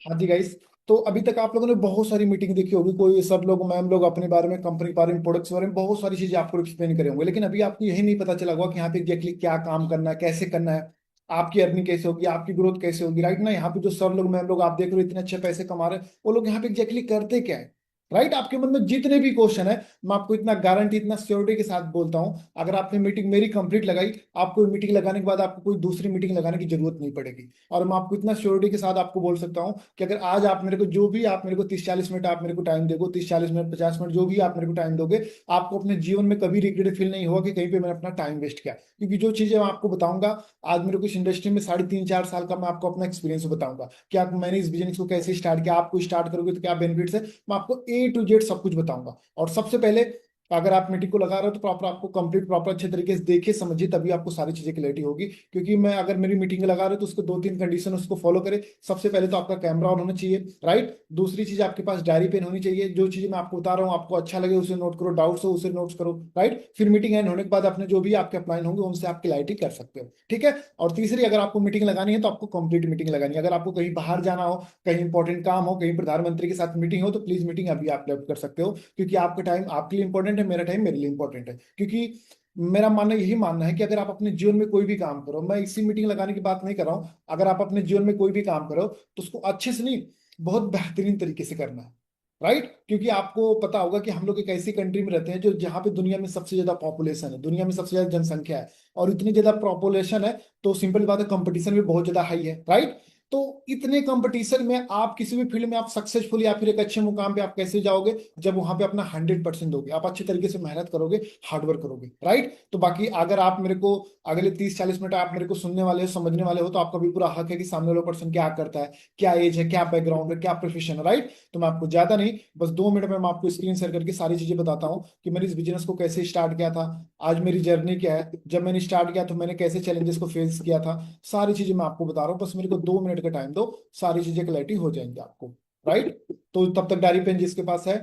हाँ जी गाइस। तो अभी तक आप लोगों ने बहुत सारी मीटिंग देखी होगी, कोई सर लोग मैम लोग अपने बारे में, कंपनी के बारे में, प्रोडक्ट्स के बारे में बहुत सारी चीजें आपको एक्सप्लेन करे होंगे, लेकिन अभी आपको यही नहीं पता चला होगा कि यहाँ पे एग्जैक्टली क्या काम करना है, कैसे करना है, आपकी अर्निंग कैसे होगी, आपकी ग्रोथ कैसे होगी। राइट ना, यहाँ पे जो सर लोग मैम लोग आप देख रहे हो इतने अच्छे पैसे कमा रहे हैं, वो लोग यहाँ पे एग्जैक्टली करते क्या है। राइट, आपके मन में जितने भी क्वेश्चन है, मैं आपको इतना गारंटी, इतना श्योरिटी के साथ बोलता हूँ, अगर आपने मीटिंग मेरी कंप्लीट लगाई, आपको मीटिंग लगाने के बाद आपको कोई दूसरी मीटिंग लगाने की जरूरत नहीं पड़ेगी। और मैं आपको इतना श्योरिटी के साथ आपको बोल सकता हूँ कि अगर आज आप मेरे को जो भी, आप मेरे को 30-40 मिनट आप मेरे को टाइम दोगे, 30-40 मिनट 50 मिनट जो भी आप मेरे को टाइम दोगे, आपको अपने जीवन में कभी रिग्रेट फील नहीं होगा कि कहीं पे मैंने अपना टाइम वेस्ट किया। क्योंकि जो चीजें मैं आपको बताऊंगा, आज मेरे को इस इंडस्ट्री में 3.5-4 साल का मैं आपको अपना एक्सपीरियंस बताऊंगा कि आप, मैंने इस बिजनेस को कैसे स्टार्ट किया, आपको स्टार्ट करोगे तो क्या बेनिफिट्स है, मैं आपको A to Z सब कुछ बताऊंगा। और सबसे पहले, अगर आप मीटिंग को लगा रहे हो तो प्रॉपर आपको कंप्लीट प्रॉपर अच्छे तरीके से देखिए समझिए, तभी आपको सारी चीजें क्लियरिटी होगी। क्योंकि मैं, अगर मेरी मीटिंग लगा रहे हो तो उसको 2-3 कंडीशन उसको फॉलो करें। सबसे पहले तो आपका कैमरा ऑन होना चाहिए। राइट, दूसरी चीज आपके पास डायरी पेन होनी चाहिए, जो चीज मैं आपको बता रहा हूँ आपको अच्छा लगे उसे नोट करो, डाउट्स हो उसे नोट करो। राइट, फिर मीटिंग एंड होने के बाद अपने जो भी आपके अपलाइन होंगे उनसे आप क्लैरिटी कर सकते हो। ठीक है। और तीसरी, अगर आपको मीटिंग लगानी है तो आपको कंप्लीट मीटिंग लगानी है। अगर आपको कहीं बाहर जाना हो, कहीं इंपॉर्टेंट काम हो, कहीं प्रधानमंत्री के साथ मीटिंग हो, तो प्लीज मीटिंग अभी आप लेफ्ट कर सकते हो। क्योंकि आपका टाइम आपके लिए इंपॉर्टेंट है, मेरा टाइम मेरे लिए इंपॉर्टेंट है। क्योंकि मेरा मानना, यही मानना है कि अगर आप अपने जीवन में कोई भी काम करो, मैं इसी मीटिंग लगाने की बात नहीं कर रहा हूं, अगर आप अपने जीवन में कोई भी काम करो तो उसको अच्छे से नहीं, बहुत बेहतरीन तरीके से करना है। राइट, क्योंकि आपको पता होगा कि हम लोग एक ऐसी कंट्री में रहते हैं जो, जहाँ पे दुनिया में सबसे ज्यादा पॉपुलेशन है, दुनिया में सबसे ज्यादा जनसंख्या है। और इतनी ज्यादा पॉपुलेशन है तो सिंपल बात है, कंपटीशन भी बहुत ज्यादा हाई है। राइट, तो इतने कंपटीशन में आप किसी भी फील्ड में आप सक्सेसफुल या फिर एक अच्छे मुकाम पे आप कैसे जाओगे, जब वहां पे अपना 100% दोगे, आप अच्छे तरीके से मेहनत करोगे, हार्डवर्क करोगे। राइट, तो बाकी अगर आप मेरे को अगले 30-40 मिनट आप मेरे को सुनने वाले हो, समझने वाले हो, तो आपका भी पूरा हक है कि सामने वाला पर्सन क्या करता है, क्या एज है, क्या बैकग्राउंड है, क्या प्रोफेशन है। राइट, तो मैं आपको ज्यादा नहीं, बस 2 मिनट में मैं आपको स्क्रीन शेयर करके सारी चीजें बताता हूँ कि मैंने इस बिजनेस को कैसे स्टार्ट किया था, आज मेरी जर्नी क्या है, जब मैंने स्टार्ट किया तो मैंने कैसे चैलेंजेस को फेस किया था। सारी चीजें मैं आपको बता रहा हूँ, बस मेरे को 2 मिनट का टाइम दो, सारी चीजें क्लैरिटी हो जाएंगी आपको। राइट, तो तब तक डायरी पेन जिसके पास है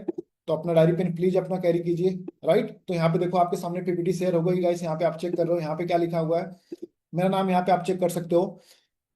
तो अपना डायरी पेन प्लीज अपना कैरी कीजिए। राइट, तो यहाँ पे देखो आपके सामने पीपीटी शेयर हो गई गाइस, यहाँ पे आप चेक कर रहे हो, यहाँ पे क्या लिखा हुआ है, मेरा नाम यहाँ पे आप चेक कर सकते हो,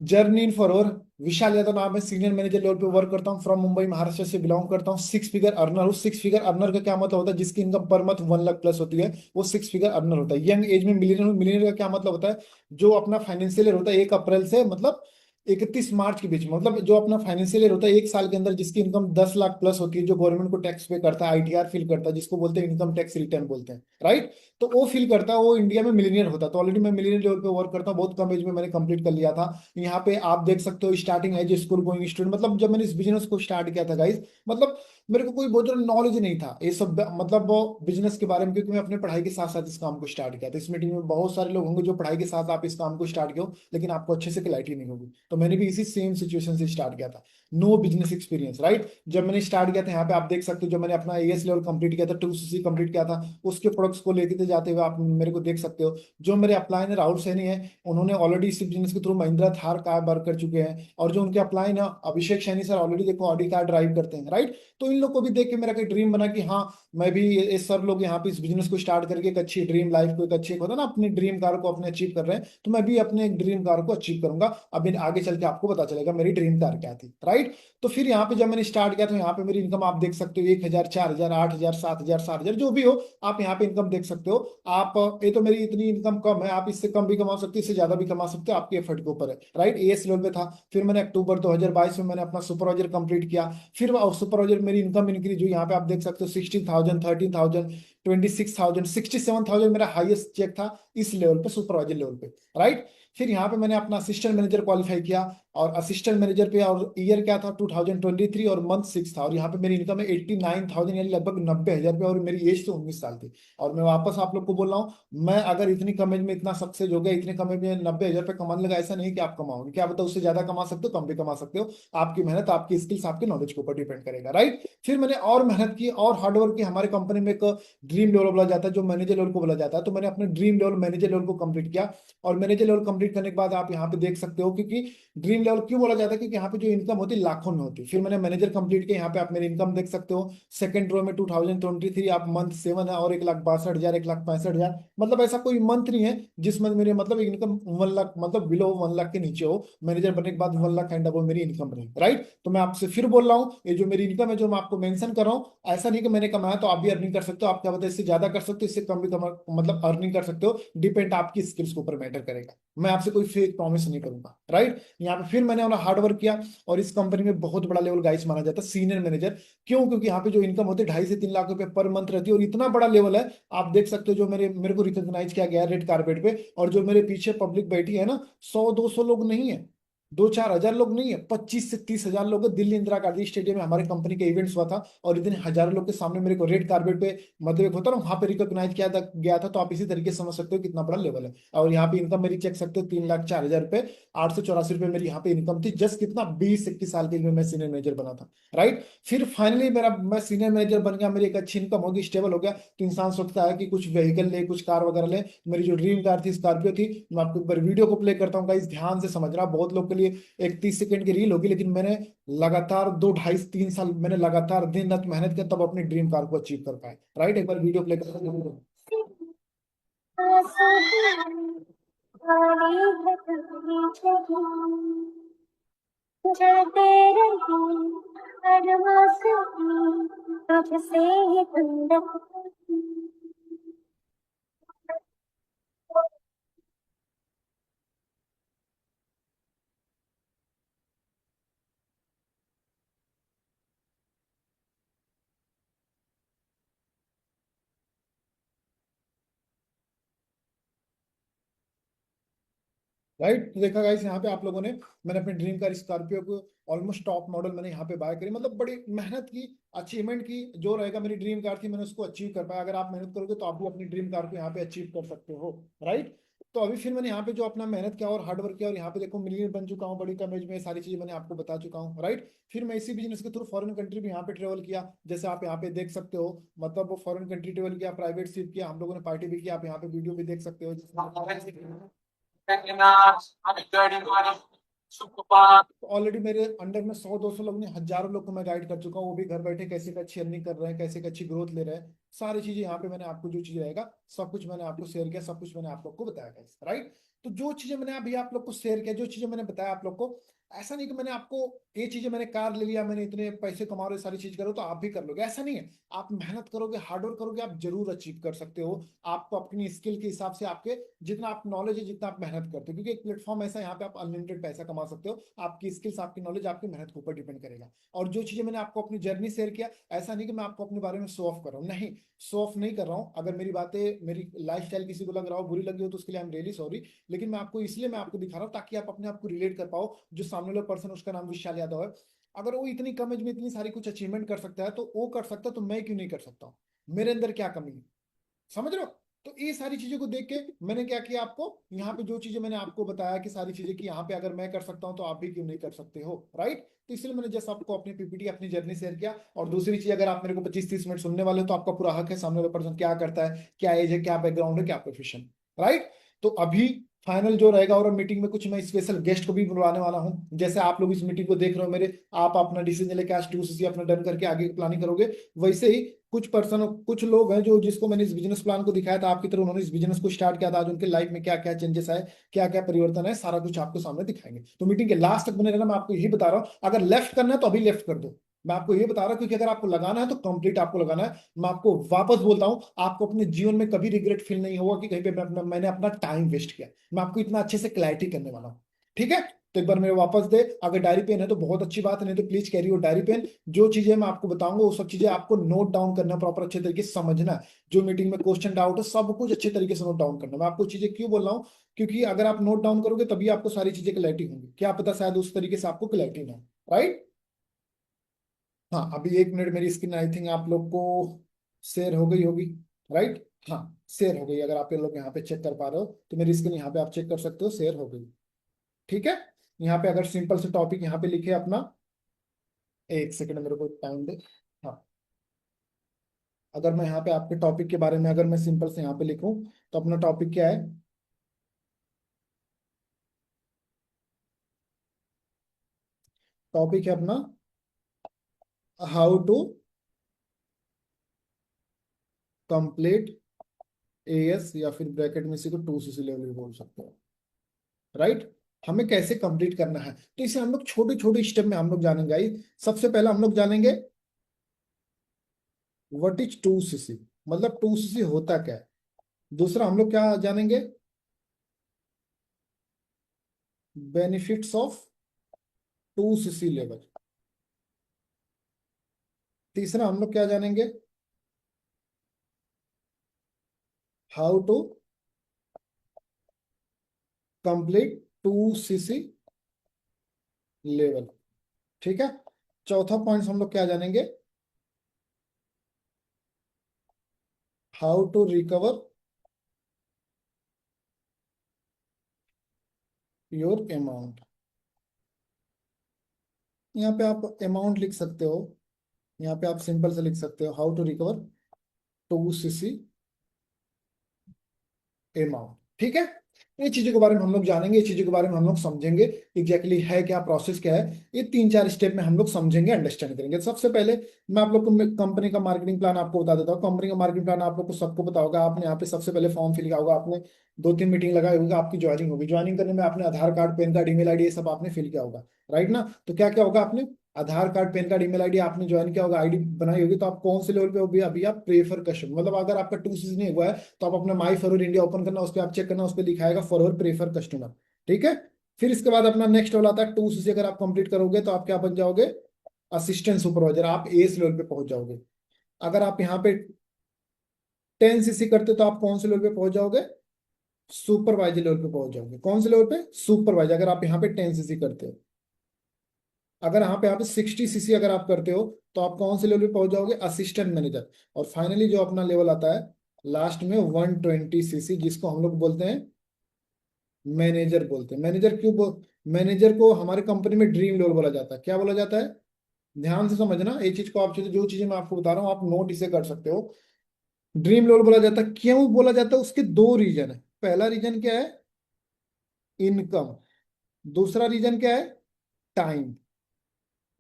जर्नी इन फॉरवर, विशाल यादव नाम है, सीनियर मैनेजर लेवल पे वर्क करता हूँ, फ्रॉम मुंबई महाराष्ट्र से बिलोंग करता हूँ, 6 फिगर अर्नर हूँ। 6 फिगर अर्नर का क्या मतलब होता है, जिसकी income per month 1 lakh plus होती है, वो 6 फिगर अर्नर होता है। यंग एज में मिलीनियर हूँ। मिलीनियर का क्या मतलब होता है, जो अपना फाइनेंशियल ईयर होता है 1 अप्रैल से मतलब 31 मार्च के बीच में, मतलब जो अपना फाइनेंशियल ईयर होता है एक साल के अंदर, जिसकी इनकम 10 लाख प्लस होती है, जो गवर्नमेंट को टैक्स पे करता है, आईटीआर फिल करता है, जिसको बोलते हैं इनकम टैक्स रिटर्न बोलते हैं। राइट, तो वो फिल करता है, वो इंडिया में मिलीनियर होता है। तो ऑलरेडी मैं मिलीनियर लेवल पे वर्क करता हूँ, बहुत कम एज में मैंने कंप्लीट कर लिया था। यहाँ पे आप देख सकते हो, starting as school going student, मतलब जब मैंने इस बिजनेस को स्टार्ट किया था गाइस, मतलब मेरे को कोई बहुत ज्यादा नॉलेज नहीं था ये सब, मतलब वो बिजनेस के बारे में, क्योंकि मैं अपने पढ़ाई के साथ साथ इस काम को स्टार्ट किया था। इस मीटिंग में बहुत सारे लोग होंगे जो पढ़ाई के साथ आप इस काम को स्टार्ट किया हो, लेकिन आपको अच्छे से क्लैरिटी नहीं होगी, तो मैंने भी इसी सेम सिचुएशन से स्टार्ट किया था। No business experience. राइट, जब मैंने स्टार्ट किया था, यहाँ पे आप देख सकते हो, जब मैंने अपना एएस लेवल कंप्लीट किया था, 2सीसी कंप्लीट किया था, उसके प्रोडक्ट्स को लेके जाते हुए आप मेरे को देख सकते हो। जो मेरे अपलाइन है राहुल सैनी है, उन्होंने ऑलरेडी इस बिजनेस के through Mahindra Thar car work कर चुके हैं। और जो उनके अपलाइन है अभिषेक सैनी सर, ऑलरेडी देखो ऑडी कार ड्राइव करते हैं। राइट, तो इन लोग को भी देख के मेरा एक ड्रीम बना कि हाँ, मैं भी ये सर लोग यहाँ पे इस बिजनेस को स्टार्ट करके एक अच्छी ड्रीम लाइफ को, एक अच्छी, एक होता है ना, अपनी ड्रीम कार को अपने अचीव कर रहे हैं, तो मैं भी अपने एक ड्रीम कार को अचीव करूंगा। अभी आगे चल के आपको पता चलेगा मेरी ड्रीम कार क्या थी। राइट, तो फिर यहाँ पे जब मैंने स्टार्ट किया तो यहाँ पे मेरी इनकम आप देख सकते हो, 1,000, 4,000, 8,000, 7,000, 7,000 जो भी हो, आप यहाँ पे इनकम देख सकते हो। आप, ये तो मेरी इतनी इनकम कम है, आप इससे कम भी कमा सकते हो, इससे ज्यादा भी कमा सकते हो, आपके एफर्ट के ऊपर है। राइट, एएस लेवल पे था। फिर मैंने अक्टूबर 2022 में मैंने अपना सुपरवाइजर कंप्लीट किया। फिर सुपरवाइजर मेरी इनकम इंक्रीज हुई, यहाँ पे आप देख सकते हो, 16,000, 13,000, 26,000, 67,000 मेरा हाईएस्ट चेक था इस लेवल पे, सुपरवाइजर लेवल पे। राइट, फिर यहाँ पे मैंने अपना असिस्टेंट मैनेजर क्वालिफाई किया, और असिस्टेंट मैनेजर पे, और ईयर क्या था 2023, और मंथ 6 था, और यहाँ पे मेरी इनकम है 89,000, यानी लगभग 90,000 रुपये, और मेरी एज तो 19 साल थी। और मैं वापस आप लोग को बोल रहा हूँ, मैं अगर इतनी कम एज में इतना सक्सेस हो गया, इतने कम एज में 90,000 रुपये कमाने लगा, ऐसा नहीं कि आप कमाओगे, क्या पता उससे ज्यादा कमा सकते हो, कम भी कमा सकते हो। आपकी मेहनत, आपकी स्किल्स, आपके नॉलेज के ऊपर डिपेंड करेगा। राइट, फिर मैंने और मेहनत की और हार्डवर्क की। हमारे कंपनी में एक ड्रीम लेवल बोला जाता है, जो मैनेजर लेवल को बोला जाता है, तो मैंने अपने ड्रीम लेवल मैनेजर लेवल को कंप्लीट किया। और मैनेजर लेवल कंप्लीट कंप्लीट करने के बाद आप यहाँ पे देख सकते हो, क्योंकि ड्रीम लेवल क्यों बोला जाता है, क्योंकि यहाँ पे जो इनकम होती है लाखों में होती है। फिर मैंने मैनेजर कंप्लीट किया, यहाँ पे आप मेरी इनकम देख सकते हो। सेकंड रो में 2023 आप मंथ 7 है, और 1,62,000, 1,65,000, मतलब ऐसा कोई मंथ नहीं है जिसमें मेरे मतलब इनकम 1 लाख, मतलब बिलो 1 लाख के नीचे हो। मैनेजर बनने के बाद 1 लाख एंड अबव मेरी इनकम रही, राइट। तो मैं आपसे फिर बोल रहा हूँ, ये जो मेरी इनकम है जो मैं आपको मेंशन कर रहा हूँ, ऐसा नहीं कि मैंने कमाया तो आप भी अर्निंग कर सकते हो। आप क्या पता है इससे ज्यादा कर सकते हो, इससे कम भी मतलब अर्निंग कर सकते हो। डिपेंड आपकी स्किल्स के ऊपर मैटर करेगा। मैं आपसे कोई फेक प्रॉमिस नहीं करूंगा, राइट। यहाँ पे फिर मैंने अपना हार्ड वर्क किया, और इस कंपनी में बहुत बड़ा लेवल गाइस माना जाता है सीनियर मैनेजर। क्यों? क्योंकि यहाँ पे जो इनकम होती है 2.5 से 3 लाख रुपए पर मंथ रहती है, और इतना बड़ा लेवल है। आप देख सकते हो जो मेरे को रिकॉग्नाइज किया गया रेड कारपेट पे, और जो मेरे पीछे पब्लिक बैठी है ना, 100-200 लोग नहीं है, 2-4 हजार लोग नहीं है, 25 से 30 हजार लोग हैं। दिल्ली इंदिरा गांधी स्टेडियम में हमारे कंपनी के इवेंट्स हुआ था, और इतने हजारों लोग के सामने मेरे को रेड कारपेट पे, मतलब एक होता है ना, वहां पे रिकॉग्नाइज किया गया था। तो आप इसी तरीके से समझ सकते हो कितना बड़ा लेवल है। और यहाँ पे इनकम मेरी चेक सकते हो, 3,04,000 रुपए, 884 रुपए मेरी यहाँ पे इनकम थी। जस्ट कितना, 20-21 साल के लिए मैं सीनियर मैनेजर बना था, राइट। फिर फाइनली मैं सीनियर मैनेजर बन गया, मेरी एक अच्छी इनकम होगी, स्टेबल हो गया। तो इंसान सोचता है कि कुछ व्हीकल ले, कुछ कार वगैरह ले। मेरी जो ड्रीम कार थी स्कॉर्पियो थी। मैं आपको एक बार वीडियो को प्ले करता हूँ गाइस, ध्यान से समझना। बहुत लोग के लिए एक 30 सेकंड की रील होगी, लेकिन मैंने लगातार 2, 2.5, 3 साल मैंने लगातार दिन रात मेहनत किया, तब अपनी ड्रीम कार को अचीव कर पाए, राइट। एक बार वीडियो प्ले करता हूँ। जलते रहे अरमास की, तुझसे ही कुंदन। राइट, तो देखा गाइस यहाँ पे आप लोगों ने, मैंने अपने ड्रीम कार स्कॉर्पियो को ऑलमोस्ट टॉप मॉडल मैंने यहाँ पे बाय करी, मतलब बड़ी मेहनत की, अचीवमेंट की। जो रहेगा मेरी ड्रीम कार थी, मैंने उसको अचीव कर पाया। अगर आप मेहनत करोगे तो आप भी अपनी ड्रीम कार को यहाँ पे अचीव कर सकते हो, राइट। तो अभी फिर मैंने यहाँ पे जो अपना मेहनत किया और हार्डवर्क किया, और यहाँ पे देखो मिलियन बन चुका हूँ बड़ी कम एज में। सारी चीजें मैंने आपको बता चुका हूँ, राइट। फिर मैं इसी बिजनेस के थ्रू फॉरेन कंट्री भी यहाँ पे ट्रेवल किया, जैसे आप यहाँ पे देख सकते हो। मतलब वो फॉरेन कंट्री ट्रेवल किया, प्राइवेट शिप किया, हम लोगों ने पार्टी भी किया। आप यहाँ पे वीडियो भी देख सकते हो। ऑलरेडी मेरे अंडर में 100-200 लोग नहीं, हजारों लोग को मैं गाइड कर चुका हूँ, वो भी घर बैठे कैसे का अच्छी अर्निंग कर रहे हैं, कैसे का अच्छी ग्रोथ ले रहे हैं। सारी चीजें यहाँ पे मैंने आपको, जो चीज रहेगा सब कुछ मैंने आपको शेयर किया, सब कुछ मैंने आप लोग को बताया, राइट। तो जो चीजें मैंने अभी आप लोग को शेयर किया, जो चीजें मैंने बताया आप लोग को, ऐसा नहीं कि मैंने आपको ये चीजें, मैंने कार ले लिया, मैंने इतने पैसे कमा रहे, सारी चीज करो तो आप भी कर लोगे, ऐसा नहीं है। आप मेहनत करोगे, हार्डवर्क करोगे, आप जरूर अचीव कर सकते हो। आपको अपनी स्किल के हिसाब से, आपके जितना आप नॉलेज है, जितना आप मेहनत करते हो, क्योंकि एक प्लेटफॉर्म ऐसा है यहाँ पे आप अनलिमिटेड पैसा कमा सकते हो। आपकी स्किल्स, आपकी नॉलेज, आपकी मेहनत के ऊपर डिपेंड करेगा। और जो चीजें मैंने आपको अपनी जर्नी शेयर किया, ऐसा नहीं कि मैं आपको अपने बारे में शो ऑफ कर रहा हूँ, नहीं, शो ऑफ नहीं कर रहा हूँ। अगर मेरी बातें, मेरी लाइफ स्टाइल किसी को लग रहा हो, बुरी लगी हो, तो उसके लिए आई एम रियली सॉरी। लेकिन मैं आपको इसलिए मैं आपको दिखा रहा हूँ ताकि आप अपने आप को रिलेट कर पाओ। जो सामने वाला पर्सन, उसका नाम विशाल यादव है, अगर वो इतनी कम एज में इतनी सारी कुछ अचीवमेंट कर सकता है, तो वो कर सकता है, तो मैं क्यों नहीं कर सकता हूँ? मेरे अंदर क्या कमी है? समझ रहे हो? तो ये सारी चीजों को देख के मैंने क्या किया, आपको यहाँ पे जो चीजें मैंने आपको बताया कि सारी चीजें कि यहाँ पे अगर मैं कर सकता हूँ तो आप भी क्यों नहीं कर सकते हो, राइट। तो इसलिए मैंने जस्ट आपको अपनी पीपीटी, अपनी जर्नी शेयर किया। और दूसरी चीज, अगर आप मेरे को 25-30 मिनट सुनने वाले हो तो आपका पूरा हक है, सामने वाला पर्सन क्या करता है, क्या एज है, क्या बैकग्राउंड है, क्या प्रोफेशन, राइट। तो अभी फाइनल जो रहेगा, और मीटिंग में कुछ मैं स्पेशल गेस्ट को भी बुलवाने वाला हूँ। जैसे आप लोग इस मीटिंग को देख रहे हो मेरे, आप अपना डिसीजन लेके आज 2CC अपना डन करके आगे की प्लानिंग करोगे, वैसे ही कुछ पर्सन, कुछ लोग हैं जो, जिसको मैंने इस बिजनेस प्लान को दिखाया था आपकी तरह, उन्होंने इस बिजनेस को स्टार्ट किया था, आज उनके लाइफ में क्या क्या चेंजेस आए, क्या क्या परिवर्तन है, सारा कुछ आपको सामने दिखाएंगे। तो मीटिंग के लास्ट तक बने रहना। मैं आपको यही बता रहा हूँ, अगर लेफ्ट करना है तो अभी लेफ्ट कर दो। मैं आपको ये बता रहा हूँ, क्योंकि अगर आपको लगाना है तो कंप्लीट आपको लगाना है। मैं आपको वापस बोलता हूँ, आपको अपने जीवन में कभी रिग्रेट फील नहीं होगा कि कहीं पे मैंने अपना टाइम वेस्ट किया। मैं आपको इतना अच्छे से क्लैरिटी करने वाला हूँ, ठीक है। तो एक बार मेरे वापस दे। अगर डायरी पेन है तो बहुत अच्छी बात है, नहीं तो please carry your diary pen. जो चीजें मैं आपको बताऊंगा वो सब चीजें आपको नोट डाउन करना, प्रॉपर अच्छे तरीके से समझना। जो मीटिंग में क्वेश्चन डाउट है, सब कुछ अच्छे तरीके से नोट डाउन करना। मैं आपको चीजें क्यों बोल रहा हूँ, क्योंकि अगर आप नोट डाउन करोगे तभी आपको सारी चीजें क्लैरिटी होंगी। क्या पता शायद उस तरीके से आपको क्लैरिटी ना हो, राइट। हाँ, अभी 1 मिनट, मेरी स्क्रीन आई थिंक आप लोग को शेयर हो गई होगी, राइट। हाँ, शेयर हो गई। अगर आप लोग यहाँ पे चेक कर पा रहे हो तो मेरी स्क्रीन यहाँ पे आप चेक कर सकते हो, शेयर हो गई, ठीक है। यहाँ पे अगर सिंपल से टॉपिक यहाँ पे लिखे अपना, 1 सेकंड मेरे को टाइम दे। हाँ, अगर मैं यहाँ पे आपके टॉपिक के बारे में, अगर मैं सिंपल से यहाँ पे लिखूं, तो अपना टॉपिक क्या है? टॉपिक है अपना हाउ टू कंप्लीट एएस, या फिर ब्रैकेट में इसी को 2cc लेवल भी बोल सकते हो, राइट। हमें कैसे कंप्लीट करना है, तो इसे हम लोग छोटे छोटे स्टेप में हम लोग जानेंगे गाइस। सबसे पहला हम लोग जानेंगे व्हाट इज 2cc, मतलब 2cc होता क्या है। दूसरा हम लोग क्या जानेंगे, बेनिफिट्स ऑफ 2cc लेवल। तीसरा हम लोग क्या जानेंगे, how to complete 2cc level, ठीक है। चौथा पॉइंट हम लोग क्या जानेंगे, how to recover your amount. यहाँ पे आप अमाउंट लिख सकते हो, यहाँ पे आप सिंपल से लिख सकते हो how to recover 2cc amount, ठीक है। ये चीजों के बारे में हम लोग जानेंगे, ये चीजों के बारे में हम लोग समझेंगे एग्जैक्टली है क्या, प्रोसेस क्या है। ये 3-4 स्टेप में हम लोग समझेंगे, अंडरस्टैंड करेंगे। सबसे पहले मैं आप लोग को कंपनी का मार्केटिंग प्लान आपको बता देता हूँ। कंपनी का मार्केटिंग प्लान आप लोग को सबको पता होगा। आपने यहाँ पे सबसे पहले फॉर्म फिल किया होगा, आपने 2-3 मीटिंग लगाई होगी, आपकी ज्वाइनिंग होगी। ज्वाइनिंग करने में आपने Aadhaar card, PAN card, email ID, ये सब आपने फिल किया होगा, राइट ना। तो क्या क्या होगा, आपने Aadhaar card, PAN card, email ID आपने ज्वाइन किया होगा, आईडी बनाई होगी। तो आप कौन से लेवल पे हो, अभी आप प्रेफर कस्टमर, मतलब अगर आपका 2cc नहीं हुआ है तो आप अपना माई फॉरवर्ड इंडिया ओपन करना, उस पर आप चेक करना, उस पर लिखा आएगा फॉरवर्ड प्रेफर कस्टमर, ठीक है। फिर इसके बाद अपना नेक्स्ट वाला आता है 2cc। अगर आप कंप्लीट करोगे तो आप क्या बन जाओगे, असिस्टेंट सुपरवाइजर, आप एस लेवल पे पहुंच जाओगे। अगर आप यहाँ पे 10cc करते तो आप कौन से लेवल पे पहुंच जाओगे, सुपरवाइजर लेवल पे पहुंच जाओगे। कौन से लेवल पे, सुपरवाइजर, अगर आप यहाँ पे 10cc करते हो। अगर यहाँ पे 60cc अगर आप करते हो तो आप कौन से लेवल पे पहुंच जाओगे, असिस्टेंट मैनेजर। और फाइनली जो अपना लेवल आता है लास्ट में 120cc, जिसको हम लोग बोलते हैं मैनेजर बोलते हैं। मैनेजर क्यों मैनेजर को हमारे कंपनी में ड्रीम लेवल बोला जाता है। क्या बोला जाता है, ध्यान से समझना ये चीज को। आप जो चीजें मैं आपको बता रहा हूँ आप नोट इसे कर सकते हो। ड्रीम लेवल बोला जाता है, क्यों बोला जाता है, उसके दो रीजन है। पहला रीजन क्या है, इनकम। दूसरा रीजन क्या है, टाइम,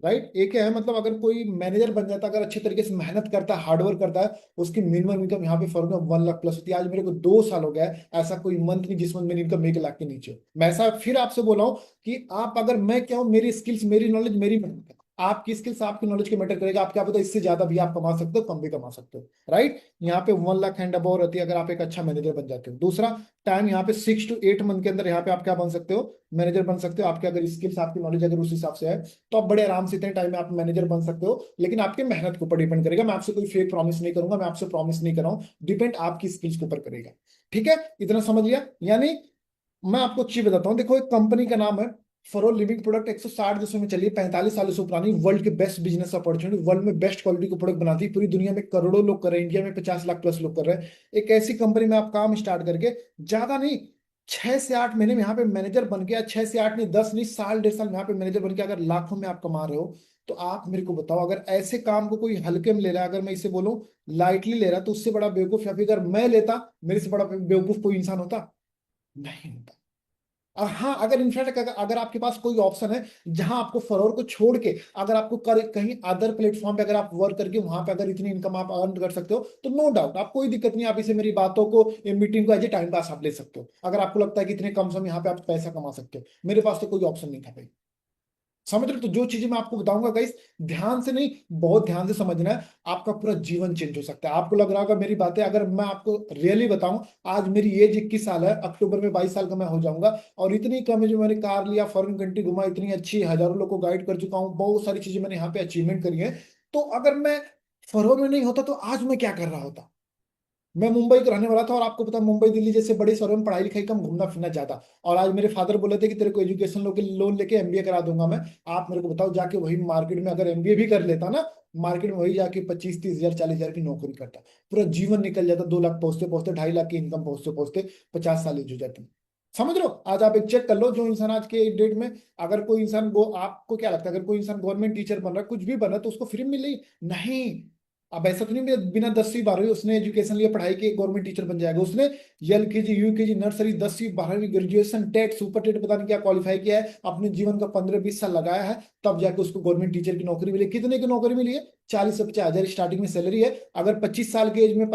राइट। एक क्या है, मतलब अगर कोई मैनेजर बन जाता है, अगर अच्छे तरीके से मेहनत करता है, हार्डवर्क करता है, उसकी मिनिमम इनकम यहाँ पे फर्क में 1 लाख प्लस होती है। आज मेरे को 2 साल हो गया है, ऐसा कोई मंथ नहीं जिस मंथ मेरी इनकम 1 लाख के नीचे हो। मैं ऐसा फिर आपसे बोला हूँ कि आप अगर, मैं क्या हूँ, मेरी स्किल्स, मेरी नॉलेज, मेरी मेहनत है। आपकी स्किल्स आपकी नॉलेज के मैटर करेगा। आप क्या पता इससे ज्यादा भी आप कमा सकते हो, कम भी कमा सकते हो, राइट। यहाँ पे 1 लाख हैंड अबाउ रहती है अगर आप एक अच्छा मैनेजर बन जाते हो। दूसरा, टाइम, यहाँ पे 6 to 8 मंथ के अंदर यहाँ पे आप क्या बन सकते हो, मैनेजर बन सकते हो। आपके अगर स्किल्स, आपकी नॉलेज अगर उस हिसाब से है तो आप बड़े आराम से इतने टाइम में आप मैनेजर बन सकते हो। लेकिन आपके मेहनत के ऊपर डिपेंड करेगा। मैं आपसे कोई फेक प्रॉमिस नहीं करूंगा, मैं आपसे प्रॉमिस नहीं कर रहा हूं, डिपेंड आपकी स्किल्स के ऊपर करेगा, ठीक है। इतना समझ लिया। यानी मैं आपको एक चीज बताता हूँ, देखो एक कंपनी का नाम है फॉरऑल लिविंग प्रोडक्ट, 160 देशों में चलिए, 45 सालों से पुरानी, वर्ल्ड के बेस्ट बिजनेस अपॉर्चुनिटी, वर्ल्ड में बेस्ट क्वालिटी के प्रोडक्ट बनाती है। पूरी दुनिया में करोड़ों लोग कर रहे हैं, इंडिया में 50 लाख प्लस लोग कर रहे हैं। एक ऐसी कंपनी में आप काम स्टार्ट करके, ज्यादा नहीं, 6 से 8 महीने में यहाँ पे मैनेजर बन गया, 6 से 8 नहीं, 10 नहीं, साल 1.5 साल में यहाँ पे मैनेजर बन के अगर लाखों में आप कमा रहे हो, तो आप मेरे को बताओ, अगर ऐसे काम को कोई हल्के में ले रहा है, अगर मैं इसे बोलूं लाइटली ले रहा, तो उससे बड़ा बेवकूफ, या फिर अगर मैं लेता, मेरे से बड़ा बेवकूफ कोई इंसान होता, नहीं होता। और हाँ, अगर इनफैक्ट अगर आपके पास कोई ऑप्शन है जहां आपको फरोर को छोड़ के, अगर आपको कहीं अदर प्लेटफॉर्म पे अगर आप वर्क करके वहां पे अगर इतनी इनकम आप अर्न कर सकते हो, तो नो डाउट आप, कोई दिक्कत नहीं। आप इसे, मेरी बातों को, मीटिंग को एज ए टाइम पास आप ले सकते हो। अगर आपको लगता है कि इतने कम समय यहाँ पे आप पैसा कमा सकते हो, मेरे पास तो कोई ऑप्शन नहीं था भाई। समझ रहे हो? तो जो चीजें मैं आपको बताऊंगा गाइस, ध्यान से नहीं, बहुत ध्यान से समझना है। आपका पूरा जीवन चेंज हो सकता है। आपको लग रहा होगा मेरी बातें, अगर मैं आपको रियली बताऊं, आज मेरी एज 21 साल है, अक्टूबर में 22 साल का मैं हो जाऊंगा, और इतनी कम एज में मैंने कार लिया, फॉरेन कंट्री घुमा, इतनी अच्छी हजारों लोग को गाइड कर चुका हूँ, बहुत सारी चीजें मैंने यहाँ पे अचीवमेंट करी है। तो अगर मैं फरोर में नहीं होता तो आज मैं क्या कर रहा होता। मैं मुंबई का रहने वाला था, और आपको पता है मुंबई दिल्ली जैसे बड़े शहरों में पढ़ाई लिखाई कम, घूमना फिरना ज्यादा। और आज मेरे फादर बोले थे कि तेरे को एजुकेशन लोन लेके एमबीए करा दूंगा मैं। आप मेरे को बताओ, जाके वही मार्केट में अगर एमबीए भी कर लेता ना, मार्केट में वही जाके 25-30 हजार 40 हजार की नौकरी करता, पूरा जीवन निकल जाता। 2 लाख पहुंचते पहुंचते, 2.5 लाख की इनकम पहुंचते पहुंचते 50 साल एज हो जाती। समझ लो, आज आप एक चेक कर लो, जो इंसान आज के डेट में, अगर कोई इंसान, वो आपको क्या लगता है, अगर कोई इंसान गवर्नमेंट टीचर बन रहा है, कुछ भी बन रहा है, तो उसको फ्री मिल रही, नहीं। अब ऐसा तो नहीं बिना 10वीं 12वीं उसने एजुकेशन लिया, पढ़ाई की, गवर्नमेंट टीचर बन जाएगा। उसने एलकेजी यूकेजी नर्सरी 10वीं 12वीं ग्रेजुएशन टेट सुपर टेट पता नहीं क्या क्वालिफाई किया है, अपने जीवन का 15-20 साल लगाया है, तब जाके उसको गवर्नमेंट टीचर की नौकरी मिली। कितने की नौकरी मिली है? 40 से 50 हजार स्टार्टिंग में सैलरी है। अगर 25 साल के एज में